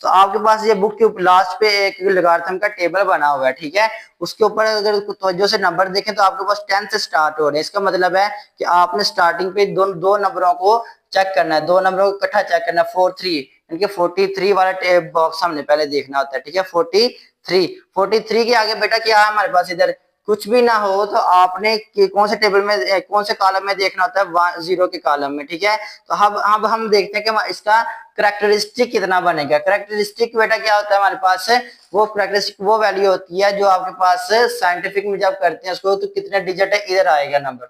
तो आपके पास ये बुक के लास्ट पे एक लॉगरिथम का टेबल बना हुआ है। ठीक है, उसके ऊपर अगर तवज्जो से नंबर देखें तो आपके पास 10 से स्टार्ट हो रहे हैं। इसका मतलब है कि आपने स्टार्टिंग पे दो नंबरों को चेक करना है, 2 नंबरों को इकट्ठा चेक करना है, 43 इनके 43 वाला बॉक्स हमने पहले देखना होता है। ठीक है, 43 के आगे बेटा क्या है हमारे पास, इधर कुछ भी ना हो तो आपने कौन से टेबल में कौन से कॉलम में देखना होता है, 0 के कॉलम में। ठीक है, तो अब हम देखते हैं कि इसका करैक्टरिस्टिक कितना बनेगा। करैक्टरिस्टिक बेटा क्या होता है हमारे पास, वो करैक्टरिस्टिक वो वैल्यू होती है जो आपके पास साइंटिफिक में जब करते हैं उसको, तो कितने डिजिट है इधर आएगा नंबर।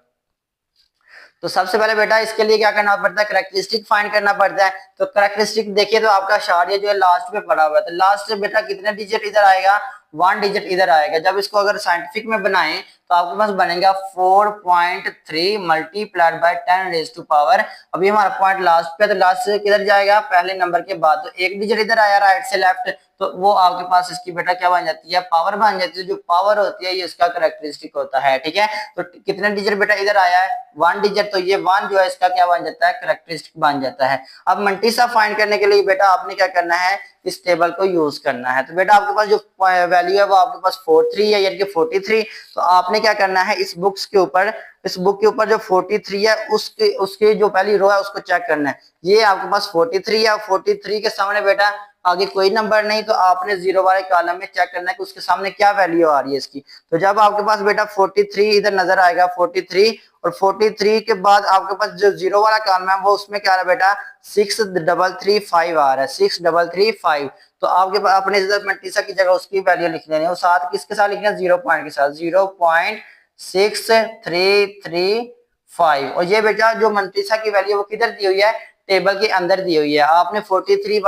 तो सबसे पहले बेटा इसके लिए क्या करना पड़ता है, करैक्टरिस्टिक फाइंड करना पड़ता है। तो करैक्टरिस्टिक देखिए तो आपका अशारिया जो है लास्ट में पड़ा हुआ है, तो लास्ट से बेटा कितने डिजिट इधर आएगा, 1 डिजिट इधर आएगा। जब इसको अगर साइंटिफिक में बनाएं तो आपके पास बनेगा 4.3 multiplied by 10 raise to power. अभी हमारा पॉइंट लास्ट पे, तो लास्ट से किधर जाएगा, पहले नंबर के बाद, तो 1 डिजिट इधर आया राइट से लेफ्ट, तो वो आपके पास इसकी बेटा क्या बन जाती है, पावर बन जाती है। जो पावर होती है ये इसका करैक्टरिस्टिक होता है। ठीक है, तो कितने डिजिट बेटा इधर आया है, 1 डिजिट, तो ये 1 जो है इसका क्या बन जाता है, करैक्टरिस्टिक बन जाता है। अब मंटीसा फाइंड करने के लिए बेटा आपने क्या करना है, इस टेबल को यूज करना है। तो बेटा आपके पास जो वैल्यू है वो आपके पास 43 है, यानी कि 43। तो आपने क्या करना है, इस बुक के ऊपर जो 43 है उसकी जो पहली रो है उसको चेक करना है। ये आपके पास 43 है, 43 के सामने बेटा आगे कोई नंबर नहीं, तो आपने 0 वाले कॉलम में चेक करना है कि उसके सामने क्या वैल्यू आ रही है इसकी। तो जब आपके पास बेटा 43 इधर नजर आएगा, 43, और 43 के बाद आपके पास जो 0 वाला कॉलम है वो उसमें क्या आ रहा है बेटा, 6335 आ रहा है, 6335। तो आपके पास अपने मंटीसा की जगह उसकी वैल्यू लिख लेनी है, और साथ किसके साथ लिखना है, 0 पॉइंट के साथ, 0.6335। और ये बेटा जो मंटीसा की वैल्यू वो किधर दी हुई है, टेबल के अंदर दी हुई है। आपने 43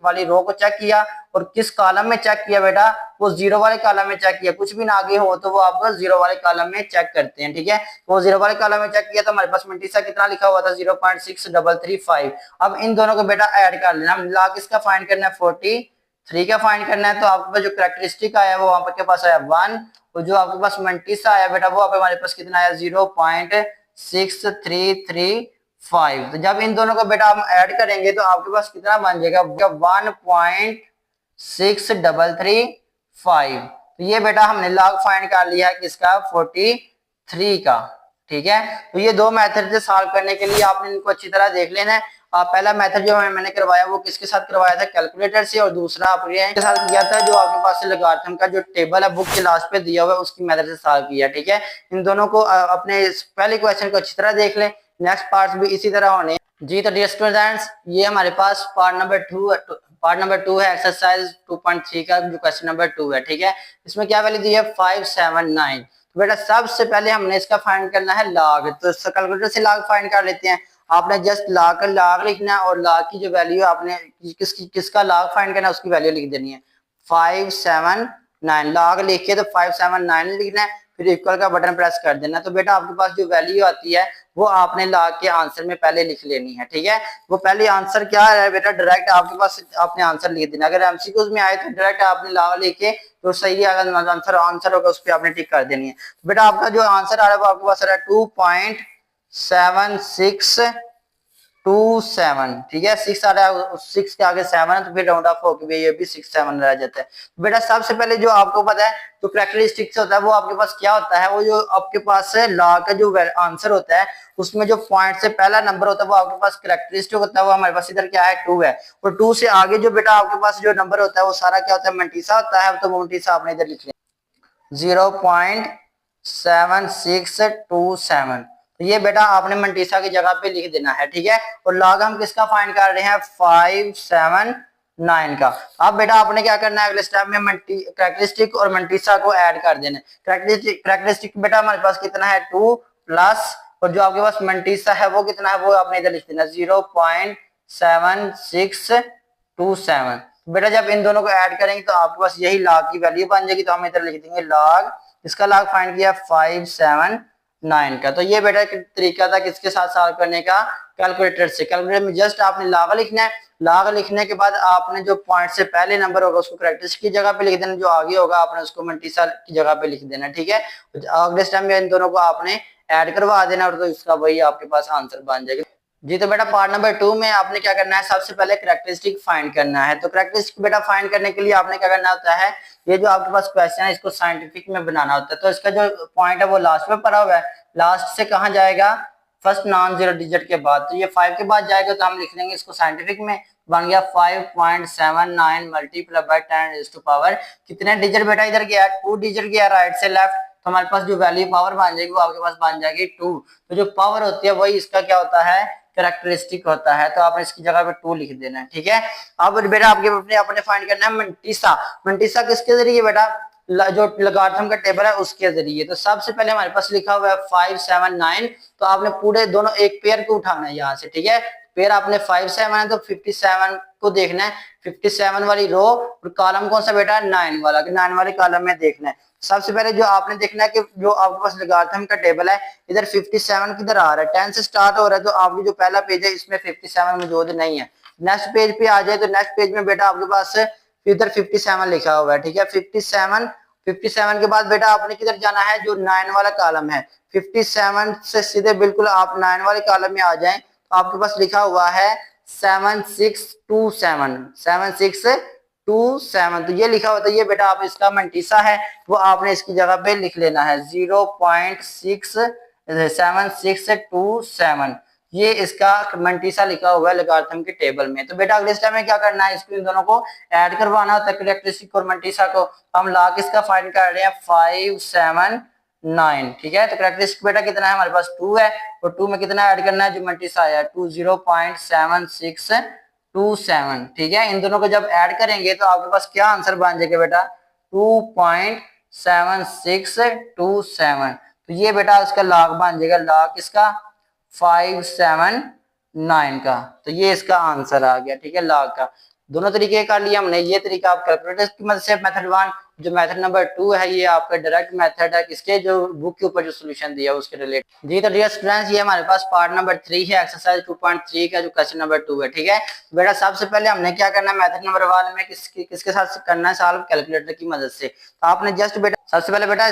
वाली रो को चेक किया, और किस कॉलम में चेक किया बेटा, वो 0 वाले कॉलम में चेक किया। कुछ भी ना आगे हो तो वो आपको 0 वाले कॉलम में चेक करते हैं। ठीक है, वो 0 वाले कॉलम में चेक किया तो हमारे पास मंटीसा कितना लिखा हुआ था, 0.6335। अब इन दोनों को बेटा ऐड कर लेना, लॉग किसका फाइंड करना है, 43 का फाइंड करना है। तो आपके पास जो करैक्टरिस्टिक आया वो वहां पर के पास आया 1, और जो आपके पास मंटीसा आया बेटा वो हमारे पास कितना आया, 0.6335। तो जब इन दोनों को बेटा हम ऐड करेंगे तो आपके पास कितना बन जाएगा, 1.6335। तो ये बेटा हमने लॉग फाइंड कर लिया है किसका, 43 का। ठीक है। तो ये दो मेथड से सॉल्व करने के लिए आपने इनको अच्छी तरह देख लेना है। पहला मेथड जो मैंने करवाया वो किसके साथ करवाया था, कैलकुलेटर से, और दूसरा आपने के साथ किया था जो आपके पास से लॉगरिथम का जो टेबल है बुक के लास्ट पे दिया हुआ है उसकी मेथड से सॉल्व किया। ठीक है, इन दोनों को अपने पहले क्वेश्चन को अच्छी तरह देख लें, नेक्स्ट पार्ट भी इसी तरह होने जी। तो डियर स्टूडेंट्स, ये हमारे पास पार्ट नंबर टू है एक्सरसाइज 2.3 का जो क्वेश्चन नंबर 2 है। ठीक है, इसमें क्या वैल्यू दी है 579। तो बेटा सबसे पहले हमने इसका फाइंड करना है लॉग, तो कैलकुलेटर से लॉग फाइंड कर लेते हैं। आपने जस्ट लॉग लिखना है और लॉग की जो वैल्यू आपने किसका लॉग फाइंड करना है उसकी वैल्यू लिख देनी है 579। लॉग लिख के तो 579 लिखना है, फिर इक्वल का बटन प्रेस कर देना। तो बेटा आपके पास जो वैल्यू आती है वो आपने लॉग के आंसर में पहले लिख लेनी है। ठीक है, वो पहले आंसर क्या है बेटा, डायरेक्ट आपके पास आपने आंसर लिख देना। अगर एमसीक्यूज में आए तो डायरेक्ट आपने लॉग लिखे तो सही है, अगर आंसर होगा उस पर आपने टिक कर देनी है। तो बेटा आपका जो आंसर आ रहा है वो आपके पास आ रहा है 2.7627। ठीक है, 6 आ रहा है, 6 के आगे 7 है तो फिर राउंड ऑफ होकर भी ये भी 6-7 रह जाता है। तो बेटा सबसे पहले जो आपको पता है जो कैरेक्टरिस्टिक्स होता है वो आपके पास क्या होता है, वो जो आपके पास लॉग का जो आंसर होता है उसमें जो पॉइंट से पहला नंबर होता है वो आपके पास कैरेक्टरिस्टिक होता है, वो हमारे पास इधर क्या है 2 है। और 2 से आगे जो बेटा आपके पास जो नंबर होता है वो सारा क्या होता है मंटीसा होता है। तो वो मंटीसा आपने इधर लिख लिया 0.7627। तो ये बेटा आपने मंटीसा की जगह पे लिख देना है। ठीक है, और लॉग हम किसका फाइंड कर रहे हैं 579 का। अब बेटा आपने क्या करना है अगले स्टेप में कैरेक्टरिस्टिक और मंटीसा को ऐड कर देना है। कैरेक्टरिस्टिक बेटा हमारे पास कितना है 2 प्लस, और जो आपके पास मंटीसा है वो कितना है वो आपने इधर लिख देना 0.7627। बेटा जब इन दोनों को ऐड करेंगे तो आपके पास यही लॉग की वैल्यू बन जाएगी। तो हम इधर लिख देंगे लॉग, इसका लॉग फाइंड किया 579 का। तो ये बेटा एक तरीका था किसके साथ सॉल्व करने का, कैलकुलेटर से। कैलकुलेटर में जस्ट आपने लॉग लिखना है, लॉग लिखने के बाद आपने जो पॉइंट से पहले नंबर होगा उसको कैरेक्टरिस्टिक की जगह पे लिख देना, जो आगे होगा आपने उसको मंटीसा की जगह पे लिख देना। ठीक है, अगले स्टेप में इन दोनों को आपने ऐड करवा देना और तो इसका वही आपके पास आंसर बन जाएगा जी। तो बेटा पार्ट नंबर 2 में आपने क्या करना है, सबसे पहले कैरेक्टरिस्टिक फाइंड करना है। तो कैरेक्टरिस्टिक बेटा फाइंड करने के लिए आपने क्या करना होता है, ये जो आपके पास क्वेश्चन है इसको साइंटिफिक में बनाना होता है। तो इसका जो पॉइंट है वो लास्ट में पड़ा हुआ है, लास्ट से कहाँ जाएगा, फर्स्ट नॉन जीरो डिजिट के बाद। तो ये 5 के बाद जाएगा तो हम लिख लेंगे इसको साइंटिफिक में, बन गया 5.79 मल्टीप्लाई बाय 10⁻⁴ कितने डिजिट बेटा इधर गया 2 डिजिट गया राइट से लेफ्ट। तो हमारे पास जो वैल्यू पावर बन जाएगी वो आपके पास बन जाएगी 2। तो जो पावर होती है वही इसका क्या होता है, कैरेक्टरिस्टिक होता है। तो आपने इसकी जगह पे 2 लिख देना है। ठीक है, अब बेटा आपके अपने फाइंड करना है मंटीसा। मंटीसा किसके जरिए बेटा, जो लॉगरिथम का टेबल है उसके जरिए। तो सबसे पहले हमारे पास लिखा हुआ है 579। तो आपने पूरे दोनों एक पेयर को उठाना है यहाँ से। ठीक है, पेयर आपने 57 है तो 57 को देखना है, 57 वाली रो, और कॉलम कौन सा बेटा 9 वाला, 9 वाले कॉलम में देखना है। सबसे पहले जो आपने देखना है कि जो आपके पास लॉगरिथम का टेबल है इधर 57 किधर आ रहा है, 10 से स्टार्ट हो रहा है। तो आपकी जो पहला पेज है इसमें 57 मौजूद नहीं है। नेक्स्ट पेज पे आ जाए तो नेक्स्ट पेज में बेटा आपके पास इधर 57 लिखा हुआ है। ठीक है, 57 के बाद बेटा आपने किधर जाना है, जो 9 वाला कॉलम है 57 से सीधे बिल्कुल आप 9 वाले कॉलम में आ जाएं तो आपके पास लिखा हुआ है 7627। तो ये लिखा होता है, ये बेटा आप इसका मंटीसा है वो आपने इसकी जगह पे लिख लेना है 0.7627। ये इसका मंटीसा लिखा हुआ है लॉगरिथम के टेबल में। तो बेटा अगले स्टेप में क्या करना है, इसको इन दोनों को ऐड करवाना होता है कैरेक्टरिस्टिक और मंटीसा को। हम लॉग इसका फाइंड कर रहे हैं 579। ठीक है, तो कैरेक्टरिस्टिक बेटा कितना है हमारे पास 2 है, और 2 में कितना ऐड करना है जो मंटीसा आया 0.7627। ठीक है, इन दोनों को जब ऐड करेंगे तो आपके पास क्या आंसर बन जाएगा बेटा 2.7627। तो ये बेटा उसका लॉग बन जाएगा, लॉग इसका 579 का। तो ये इसका आंसर आ गया। ठीक है, लॉग का दोनों तरीके कर लिया हमने। ये तरीका आप कैलकुलेटर की मदद से, मेथड 1, जो मेथड नंबर 2 है ये आपका डायरेक्ट मेथड है किसके, जो बुक के ऊपर जो सॉल्यूशन दिया उसके रिलेटेड जी। तो डियर स्टूडेंट्स ये हमारे पास पार्ट नंबर 3 है, एक्सरसाइज 2.3 का जो क्वेश्चन नंबर 2 है। ठीक है, बेटा सबसे पहले हमने क्या करना है, मेथड नंबर 1 में किसके साथ करना है सॉल्व, कैलकुलेटर की मदद से। तो आपने जस्ट बेटा सबसे पहले बेटा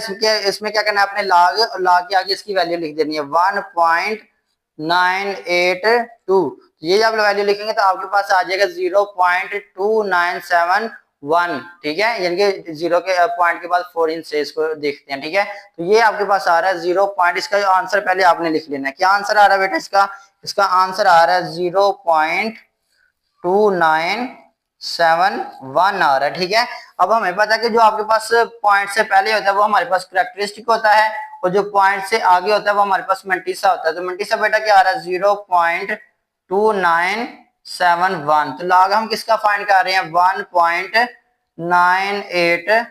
इसमें क्या करना है, आपने लॉग के आगे इसकी वैल्यू लिख देनी है 1.982। ये जब वैल्यू लिखेंगे तो आपके पास आ जाएगा 0.297 1, ठीक है, यानी कि 0 के पॉइंट के बाद 4 इंच से इसको देखते हैं, ठीक है। तो ये आपके पास आ रहा है 0 पॉइंट, इसका जो आंसर पहले आपने लिख लेना है। क्या आंसर आ रहा है बेटा इसका? इसका आंसर आ रहा है 0.2971 आ रहा है, ठीक है। अब हमें पता है कि जो आपके पास पॉइंट से पहले होता है वो हमारे पास कैरेक्टरिस्टिक होता है, और जो पॉइंट से आगे होता है वो हमारे पास मंटीसा होता है। तो मंटीसा बेटा क्या आ रहा है? 0.2971। तो लॉग हम किसका फाइंड कर रहे हैं? 1.982,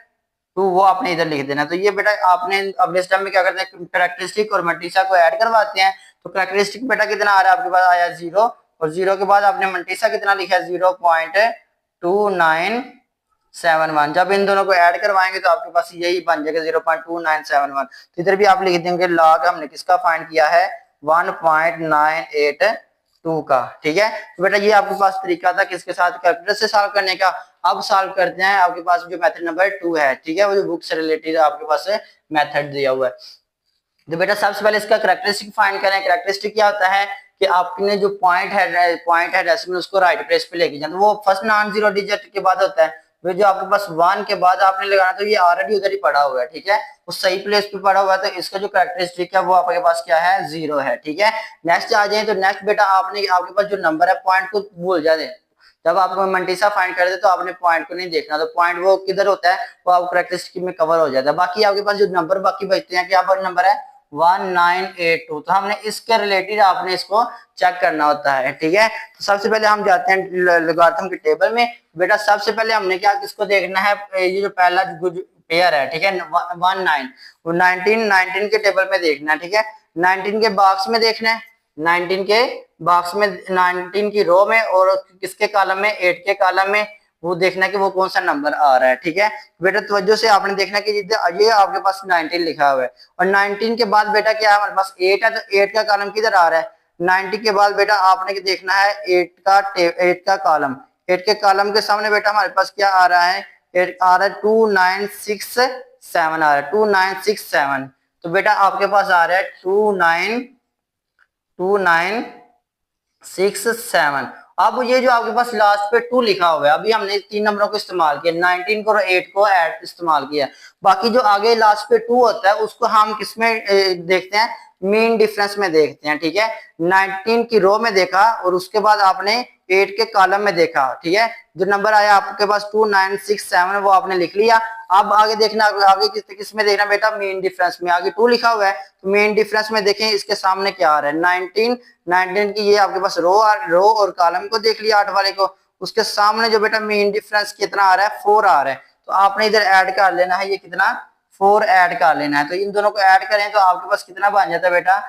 वो आपने इधर लिख देना। तो ये बेटा आपने अगले स्टेप में क्या करते हैं, कैरेक्टरिस्टिक और मंटीसा को ऐड करवाते हैं। तो कैरेक्टरिस्टिक बेटा कितना आ रहा है आपके पास? आया 0, और 0 के बाद आपने मंटीसा कितना लिखा है? 0.2971। जब इन दोनों को ऐड करवाएंगे तो आपके पास यही बन जाएगा 0.2971। तो इधर भी आप लिख देंगे लॉग हमने किसका फाइंड किया है? 1.982 का, ठीक है। तो बेटा ये आपके पास तरीका था किसके साथ? कैलकुलेटर से सॉल्व करने का। अब सॉल्व करते हैं आपके पास जो मेथड नंबर 2 है, ठीक है, वो जो बुक से रिलेटेड आपके पास मेथड दिया हुआ है। तो बेटा सबसे पहले इसका कैरेक्टरिस्टिक फाइंड करें। कैरेक्टरिस्टिक क्या होता है कि आपने जो पॉइंट है डेसिमल उसको राइट प्लेस पे लेके जाना। वो फर्स्ट नॉन जीरो डिजिट के बाद होता है, वो जो आपके पास 1 के बाद आपने लगाना, तो ये ऑलरेडी उधर ही पड़ा हुआ है, ठीक है, वो सही प्लेस पे पड़ा हुआ है। तो इसका जो कैरेक्टरिस्टिक है वो आपके पास क्या है? 0 है, ठीक है। नेक्स्ट आ जाए तो नेक्स्ट बेटा आपने आपके पास जो नंबर है पॉइंट को भूल जाते हैं। जब आप मंटीसा फाइंड करते तो आपने पॉइंट को नहीं देखना, तो पॉइंट वो किधर होता है वो आप कैरेक्टरिस्टिक में कवर हो जाता है। बाकी आपके पास जो नंबर बाकी बचते हैं, क्या नंबर है? 1982। तो हमने इसके रिलेटेड आपने इसको चेक करना होता है, ठीक है। तो सबसे पहले हम जाते हैं लॉगरिथम के टेबल में। बेटा सबसे पहले हमने क्या किसको देखना है? ये जो पहला पेयर है, ठीक है, 19, वो 19 के टेबल में देखना है, ठीक है। 19 के बॉक्स में देखना है, 19 के बॉक्स में, 19 की रो में, और किसके कॉलम में? 8 के कॉलम में। वो देखना है कि वो कौन सा नंबर आ रहा है, ठीक है। बेटा तवज्जो से आपने देखना कि ये आपके पास 19 लिखा हुआ है, और 19 के बाद बेटा क्या है? हमारे पास 8 है, तो 8 का कॉलम किधर आ रहा है? 90 के बाद बेटा आपने देखना है 8 का कॉलम। 8 के कॉलम के सामने बेटा हमारे पास क्या आ रहा है? 8 आ रहा है 2967 आ रहा है, 2967। तो बेटा आपके पास आ रहा है 2967। अब ये जो आपके पास लास्ट पे 2 लिखा हुआ है, अभी हमने 3 नंबरों को इस्तेमाल किया, 19 को और 8 को ऐड इस्तेमाल किया। बाकी जो आगे लास्ट पे 2 होता है उसको हम किसमें देखते हैं? मीन डिफरेंस में देखते हैं, ठीक है। 19 की रो में देखा और उसके बाद आपने 8 के कॉलम में देखा, ठीक है। जो नंबर आया आपके पास 2967 वो आपने लिख लिया। अब आगे देखना, आगे किस में देखना बेटा? मीन डिफरेंस में। आगे 2 लिखा हुआ है तो मीन डिफरेंस में देखें इसके सामने क्या आ रहा है? 19 की ये आपके पास रो और कॉलम को देख लिया 8 वाले को। उसके सामने जो बेटा मीन डिफरेंस कितना आ रहा है? 4 आ रहा है। तो आपने इधर ऐड कर लेना है, ये कितना? 4 ऐड कर लेना है। तो इन दोनों को ऐड करें तो आपके पास कितना बन जाता है बेटा?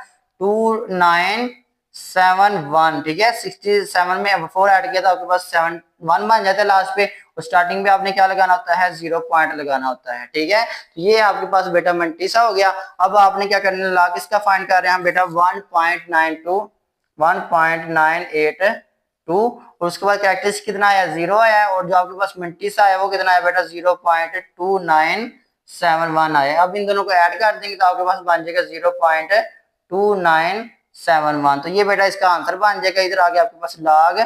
2971, ठीक है। 67 में 4 ऐड किया तो आपके पास 71 बन जाता है लास्ट पे। और स्टार्टिंग पे आपने क्या लगाना होता है? 0 पॉइंट लगाना होता है, ठीक है। तो ये आपके पास बेटा मंटीसा हो गया। अब आपने क्या करना है? लॉग इसका फाइंड कर रहे हैं हम बेटा 1.982 और उसके बाद कैरेक्टरिस्टिक कितना आया? 0 आया, और जो आपके पास मंटीसा आया वो कितना आया बेटा? 0.2971 आया। अब इन दोनों को ऐड कर देंगे तो आपके पास बन जाएगा 0.2971। तो ये बेटा इसका आंसर बन जाएगा। इधर आगे आपके पास लॉग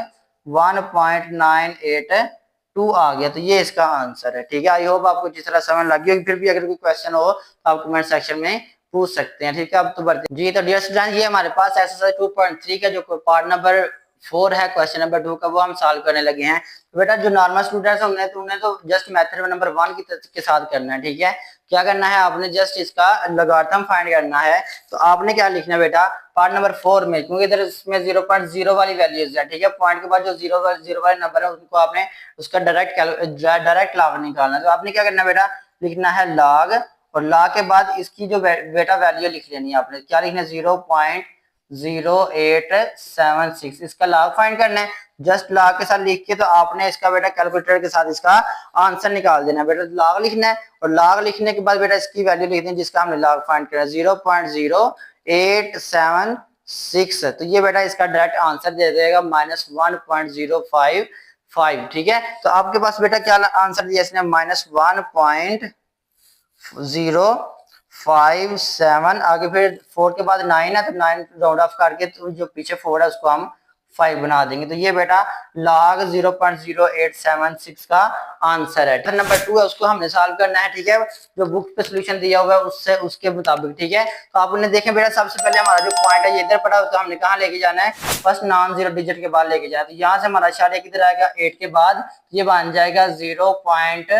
1.982 आ गया। तो ये इसका आंसर है, ठीक है। आई होप आपको जिस तरह समझ लगी होगी। फिर भी अगर कोई क्वेश्चन हो तो आप कमेंट सेक्शन में पूछ सकते हैं, ठीक है। अब तो बढ़ते जी। तो डियर स्टूडेंट, ये हमारे पास एक्सरसाइज 2.3 का जो पार्ट नंबर 4 है, क्वेश्चन नंबर 2 का, वो हम सॉल्व करने लगे हैं। तो बेटा जो नॉर्मल स्टूडेंट्स होंगे तो उन्हें तो जस्ट मेथड नंबर 1 के साथ करना है, ठीक है। क्या करना है? आपने जस्ट इसका लॉगरिथम फाइंड करना है। तो आपने क्या लिखना है बेटा? पार्ट नंबर 4 में, क्योंकि इधर इसमें 0.0 वाली वैल्यूज है, ठीक है। पॉइंट के बाद जो 0 वाले नंबर है उनको आपने उसका डायरेक्ट लॉग निकालना है। तो आपने क्या करना है बेटा? लिखना है लॉग, और लॉग के बाद इसकी जो बेटा वैल्यू लिख लेनी है। आपने क्या लिखना है? 0.0876, इसका लॉग फाइंड करना है। जस्ट लॉग के साथ लिख के तो आपने इसका बेटा कैलकुलेटर के साथ इसका आंसर निकाल देना है। बेटा लॉग लिखना है, और लॉग लिखने के बाद बेटा इसकी वैल्यू लिखनी है जिसका हमने लॉग फाइंड करना है, 0.0876। तो ये बेटा इसका डायरेक्ट आंसर दे देगा -1.055, ठीक है। तो आपके पास बेटा क्या आंसर दिया इसने? -1.057। आगे फिर 4 के बाद 9 है, तो 9 राउंड ऑफ करके तो जो पीछे 4 है उसको हम 5 बना देंगे। तो ये बेटा log 0.0876 का आंसर है। नंबर 2 है, उसको हमने सॉल्व करना है, ठीक है, जो बुक पे सोल्यूशन दिया हुआ है उससे उसके मुताबिक, ठीक है। तो आप उन्हें देखें बेटा, सबसे पहले हमारा जो पॉइंट है ये इधर पड़ा हो, तो हमने कहाँ लेके जाना है, फर्स्ट नॉन जीरो डिजिट के बाद लेके जाना है। तो यहाँ से हमारा इशारे किधर आएगा, 8 के बाद, ये बन जाएगा 0 पॉइंट,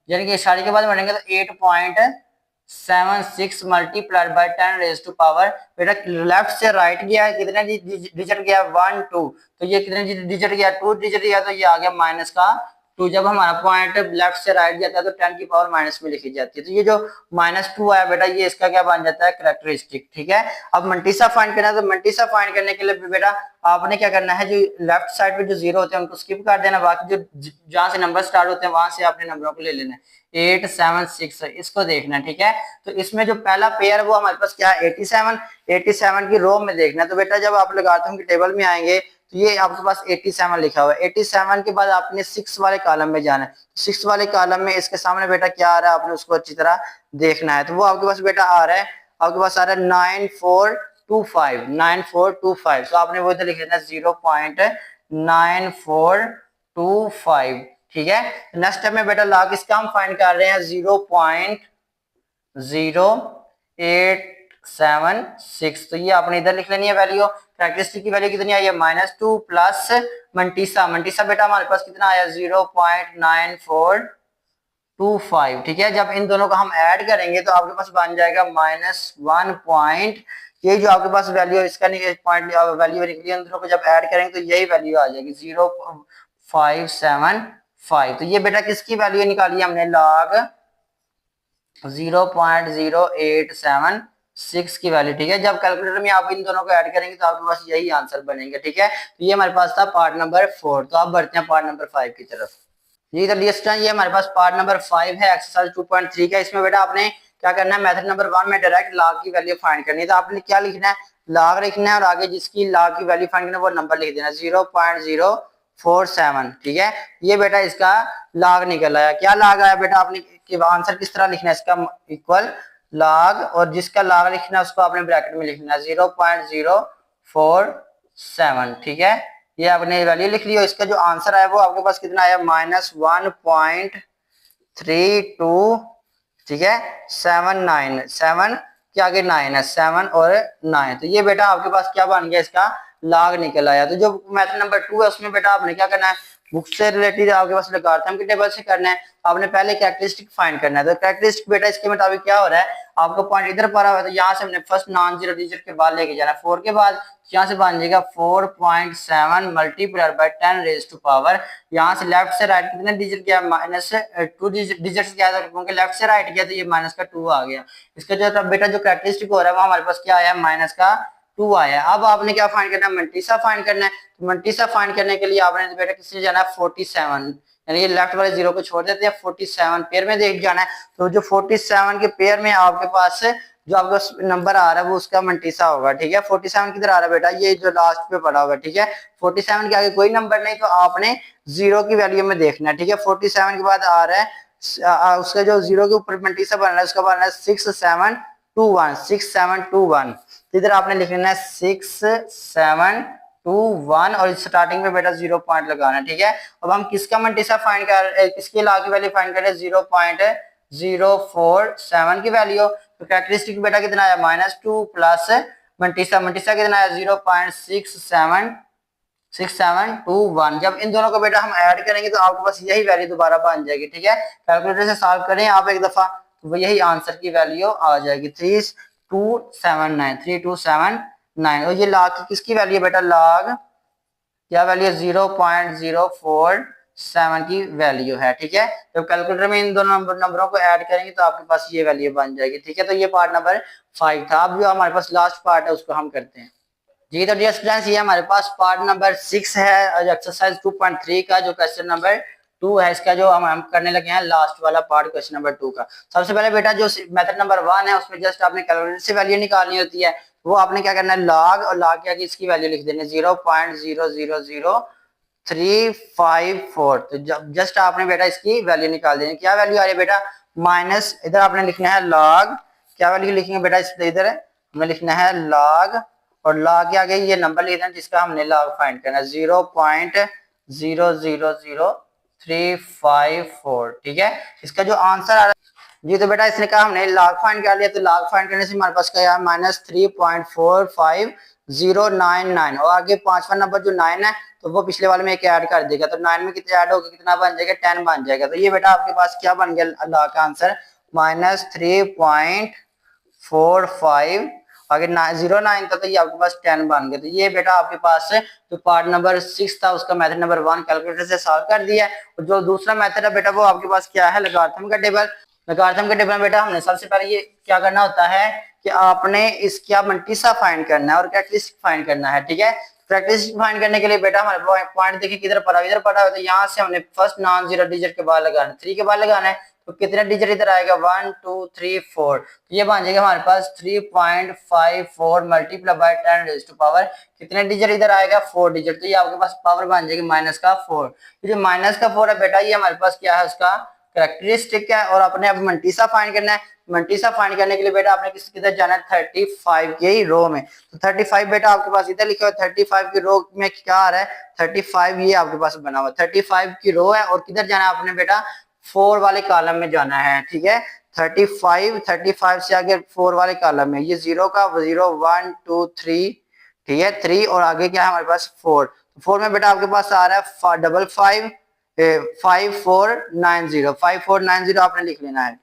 यानी कि इशारे के बाद बनेंगे तो 8.76 multiplied by 10 raise to power, बेटा लेफ्ट से राइट गया है, कितने डिजिट गया, 1 2, तो ये कितने डिजिट गया, 2 डिजिट गया, तो ये आ गया माइनस का 2। जब हमारा पॉइंट लेफ्ट से राइट जाता है तो 10 की पावर माइनस में लिखी जाती है। तो ये जो -2 आया बेटा, ये इसका क्या बन जाता है, कैरेक्टरिस्टिक, ठीक है। अब मंटीसा फाइंड करना है, तो मंटीसा फाइंड करने के लिए बेटा आपने क्या करना है, जो लेफ्ट साइड पे जो जीरो होते हैं उनको स्किप कर देना, बाकी जो जहां से नंबर स्टार्ट होते हैं वहां से आपने नंबरों को ले लेना है। 8 7 6 इसको देखना है, ठीक है। तो इसमें जो पहला पेयर है वो हमारे पास क्या है, 87। 87 की रो में देखना है। तो बेटा जब आप लगाते की टेबल में आएंगे तो ये आपके पास 87 लिखा हुआ है। 87 के बाद आपने 6 वाले कॉलम में जाना है। 6 वाले कॉलम में इसके सामने बेटा क्या आ रहा है, आपने उसको अच्छी तरह देखना है। तो वो आपके पास बेटा आ रहा है, आपके पास आ रहा है 9425, 9425। तो आपने वो इधर लिख लेना 0.9425, ठीक है। नेक्स्ट स्टेप में बेटा लॉग इसका हम फाइंड कर रहे हैं 0.0876। तो ये आपने इधर लिख लेनी है वैल्यू। कैरेक्टरिस्टिक की वैल्यू कितनी आई है, -2 प्लस मंटीसा, मंटीसा बेटा हमारे पास कितना आया, 0.9425, ठीक है। जब इन दोनों को हम ऐड करेंगे तो आपके पास बन जाएगा -1 पॉइंट, ये जो आपके पास वैल्यू है इसका पॉइंट वैल्यू निकली, इन दोनों को जब ऐड करेंगे तो यही वैल्यू आ जाएगी 0.575। तो ये बेटा किसकी वैल्यू निकाली है हमने, लॉग 0.0876 की वैल्यू, ठीक है। जब कैलकुलेटर में आप इन दोनों को ऐड करेंगे तो आपके पास यही आंसर बनेंगे, ठीक है। तो ये हमारे पास था पार्ट नंबर 4। तो आप बढ़ते हैं पार्ट नंबर 5 की तरफ। ये ये हमारे पास पार्ट नंबर 5 है, एक्सरसाइज 2.3 का। इसमें बेटा आपने क्या करना है, मेथड नंबर 1 में डायरेक्ट लॉग की वैल्यू फाइंड करनी है। तो आपने क्या लिखना है, लॉग लिखना है और आगे जिसकी लॉग की वैल्यू फाइंड करना है वो नंबर लिख देना 0.047, ठीक है। ये बेटा इसका लॉग निकल आया। क्या लॉग आया बेटा, आपने आंसर किस तरह लिखना है, इसका इक्वल लॉग और जिसका लॉग लिखना है उसको आपने ब्रैकेट में लिखना है 0.047, ठीक है। ये आपने वैल्यू लिख ली और इसका जो आंसर आया वो आपके पास कितना आया, -1.32, ठीक है, 79, 7 के आगे 9 है, 7 और 9। तो ये बेटा आपके पास क्या बन गया, इसका लॉग निकल आया। तो जो मेथड नंबर 2 है उसमें बेटा आपने क्या करना है, बुक से रिलेटेड आपके पास लॉगरिथम की टेबल से करना है। आपने पहले कैरेक्टरिस्टिक फाइंड करना है। तो कैरेक्टरिस्टिक बेटा इसके मुताबिक क्या हो रहा है, आपको पॉइंट इधर पड़ा हुआ है तो यहाँ से हमने फर्स्ट नॉन जीरो डिजिट के बाद लेके जाना है 4 के बाद, यहाँ से बन जाएगा 4.7 multiplied by 10 raise to power, यहाँ से लेफ्ट से राइट कितने डिजिट गया, -2 डिजिट गया था, क्योंकि लेफ्ट से राइट गया तो ये माइनस का 2 आ गया। इसका जो बेटा जो कैरेक्टरिस्टिक हो रहा है वो हमारे पास क्या आया, -2 आया। अब आपने क्या फाइंड करना है, मंटीसा फाइंड करना है। तो मंटीसा फाइंड करने के लिए आपने बेटा किससे जाना है, 47, यानी ये लेफ्ट वाले जीरो को छोड़ देते हैं, 47 पेयर में देख जाना है। तो जो 47 के पेयर में आपके पास जो आपका नंबर आ रहा है वो उसका मंटीसा होगा, ठीक है। 47 किधर आ रहा है बेटा, ये जो लास्ट पे पड़ा हुआ है, ठीक है। 47 के आगे कोई नंबर नहीं, तो आपने जीरो की वैल्यू में देखना है, ठीक है। 47 के बाद आ रहा है उसका जो जीरो के ऊपर मंटीसा बन रहा है उसका बन रहा है 6721, 6721। इधर आपने लिखना है 6721 और स्टार्टिंग में बेटा 0 पॉइंट लगाना, ठीक है। अब हम किसका मंटीसा फाइंड कर, किसके लॉग की वैल्यू फाइंड कर रहे हैं, 0.047 की वैल्यू। तो कैरेक्टरिस्टिक बेटा कितना आया, -2 प्लस मंटीसा, मंटीसा कितना आया 0.6721। जब इन दोनों को बेटा हम ऐड करेंगे तो आपके पास यही वैल्यू दोबारा बन जाएगी, ठीक है। कैलकुलेटर से सॉल्व करें आप एक दफा तो यही आंसर की वैल्यू आ जाएगी 3279। और ये लॉग किसकी वैल्यू है बेटा, लॉग क्या वैल्यू है, 0.047 की वैल्यू है, ठीक है। जब कैलकुलेटर में इन दोनों नंबरों को ऐड करेंगे तो आपके पास ये वैल्यू बन जाएगी, ठीक है। तो ये पार्ट नंबर 5 था। अब जो हमारे पास लास्ट पार्ट है उसको हम करते हैं जी। तो डियर स्टूडेंट्स ये हमारे पास पार्ट नंबर 6 है, एक्सरसाइज 2.3 का, जो क्वेश्चन नंबर 2 है इसका, जो हम करने लगे हैं लास्ट वाला पार्ट क्वेश्चन नंबर 2 का। सबसे पहले बेटा जो मेथड नंबर 1 है उसमें जस्ट आपने कैलकुलेटर से वैल्यू निकालनी होती है। वो आपने क्या करना है, लॉग और लॉग के आगे इसकी वैल्यू लिख देनी है 0.000354। तो जस्ट आपने बेटा इसकी वैल्यू निकाल देनी। क्या वैल्यू आ रही है बेटा, माइनस, इधर आपने लिखना है लॉग, क्या वैल्यू लिखेंगे बेटा, इधर हमें लिखना है लॉग और लॉग के आगे ये नंबर लिख देना जिसका हमने लॉग फाइंड करना है 0.000354। ठीक है, इसका जो आंसर आ रहा है जी, तो बेटा इसने कहा हमने लॉग फाइंड कर लिया, तो लॉग फाइंड करने से हमारे पास क्या है -3.4509 और आगे पांचवा नंबर जो 9 है तो वो पिछले वाले में एक ऐड कर देगा, तो 9 में कितना ऐड होगा, कितना बन जाएगा 10 बन जाएगा। तो ये बेटा आपके पास क्या बन गया लॉग का आंसर -3.45, अगर 09 था तो ये आपके पास 10 बन गया। तो ये बेटा आपके पास जो पार्ट नंबर 6 था उसका मेथड नंबर 1 कैलकुलेटर से सॉल्व कर दिया है। और जो दूसरा मेथड है बेटा वो आपके पास क्या है, लॉगरिथम का टेबल। लॉगरिथम के टेबल में बेटा हमने सबसे पहले ये क्या करना होता है कि आपने इसका मल्टीसा फाइंड करना है और कैरेक्टरिस्टिक फाइंड करना है। ठीक है, कैरेक्टरिस्टिक फाइंड करने के लिए बेटा हमारे पॉइंट देखिए किधर पड़ा, इधर पड़ा है, तो यहाँ से हमने फर्स्ट नॉन जीरो डिजिट के बाद लगाना है, 3 के बाद लगाना है, तो कितने डिजिट इधर आएगा 1 2 3 4, तो ये बन जाएगा हमारे पास 3.54 multiply by 10 raise to power कितने डिजिट इधर आएगा 4 डिजिट, तो ये आपके पास पावर बन जाएगी माइनस का 4। ये जो माइनस का 4 है बेटा ये हमारे पास क्या है उसका कैरेक्टरिस्टिक है और अपने अब मल्टीसा फाइंड करना है। मल्टीसा फाइंड करने के लिए बेटा आपने किधर जाना है 35 के ही रो में, तो 35 बेटा आपके पास इधर लिखा हुआ है, 35 की रो में क्या आ रहा है 35 ये आपके पास बना हुआ 35 की रो है और किधर जाना है आपने बेटा 4 वाले कॉलम में जाना है। ठीक है, 35 से आगे 4 वाले कॉलम में ये 0 का 0 1 2 3, ठीक है 3 और आगे क्या है हमारे पास 4, 4 में बेटा आपके पास आ रहा है 5490 आपने लिख लेना है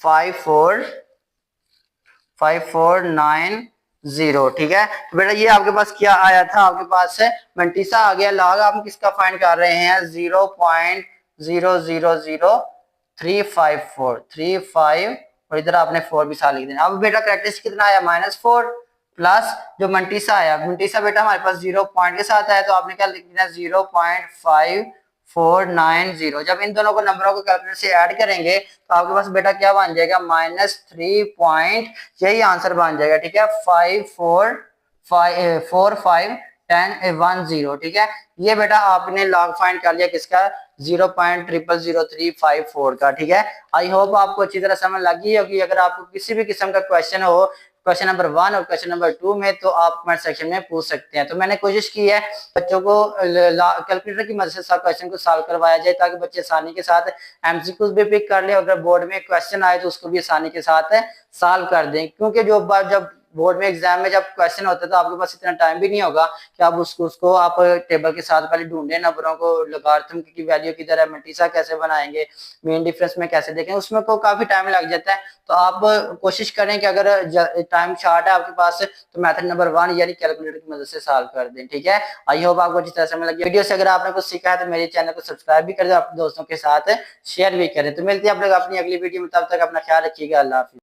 5490। ठीक है, तो बेटा ये आपके पास क्या आया था, आपके पास है मल्टीसा आ गया। लॉग आप किसका फाइंड कर रहे हैं 0.000354 और इधर आपने 4 भी साथ लिख देना। अब बेटा कैरेक्टरिस्टिक कितना आया -4 प्लस जो मल्टीसा आया, मल्टीसा बेटा हमारे पास 0 पॉइंट के साथ आया तो आपने क्या लिख देना 0.5490। जब इन दोनों को नंबरों को कैलकुलेटर से ऐड करेंगे तो आपके पास बेटा क्या बन जाएगा -3 पॉइंट, यही आंसर बन जाएगा। ठीक है, 54451010। ठीक है, ये बेटा आपने लॉग फाइंड कर लिया किसका 0.000354 का। ठीक है, आई होप आपको अच्छी तरह समझ लगी होगी। अगर आपको किसी भी किस्म का क्वेश्चन हो क्वेश्चन नंबर 1 और क्वेश्चन नंबर 2 में तो आप कमेंट सेक्शन में पूछ सकते हैं। तो मैंने कोशिश की है बच्चों को कैलकुलेटर की मदद से क्वेश्चन को सॉल्व करवाया जाए ताकि बच्चे आसानी के साथ एमसीक्यूज भी पिक कर ले, अगर बोर्ड में क्वेश्चन आए तो उसको भी आसानी के साथ सॉल्व कर दें। क्योंकि जब बोर्ड में एग्जाम में जब क्वेश्चन होता है तो आपके पास इतना टाइम भी नहीं होगा कि आप उसको आप टेबल के साथ पहले ढूंढें नंबरों को, लॉगरिथम की वैल्यू किधर है, मल्टीसा कैसे बनाएंगे, मेन डिफरेंस में कैसे देखें, उसमें को काफी टाइम लग जाता है। तो आप कोशिश करें कि अगर टाइम शॉर्ट है आपके पास तो मेथड नंबर 1 यानी कैलकुलेटर की मदद से सॉल्व कर दें। ठीक है, आई होप आपको अच्छी तरह समझ लगी वीडियो से। अगर आपने कुछ सीखा है तो मेरे चैनल को सब्सक्राइब भी कर दें, अपने दोस्तों के साथ शेयर भी करें। तो मिलते हैं आप लोग अपनी अगली वीडियो में, तब तक अपना ख्याल रखिएगा। अल्लाह हाफिज़।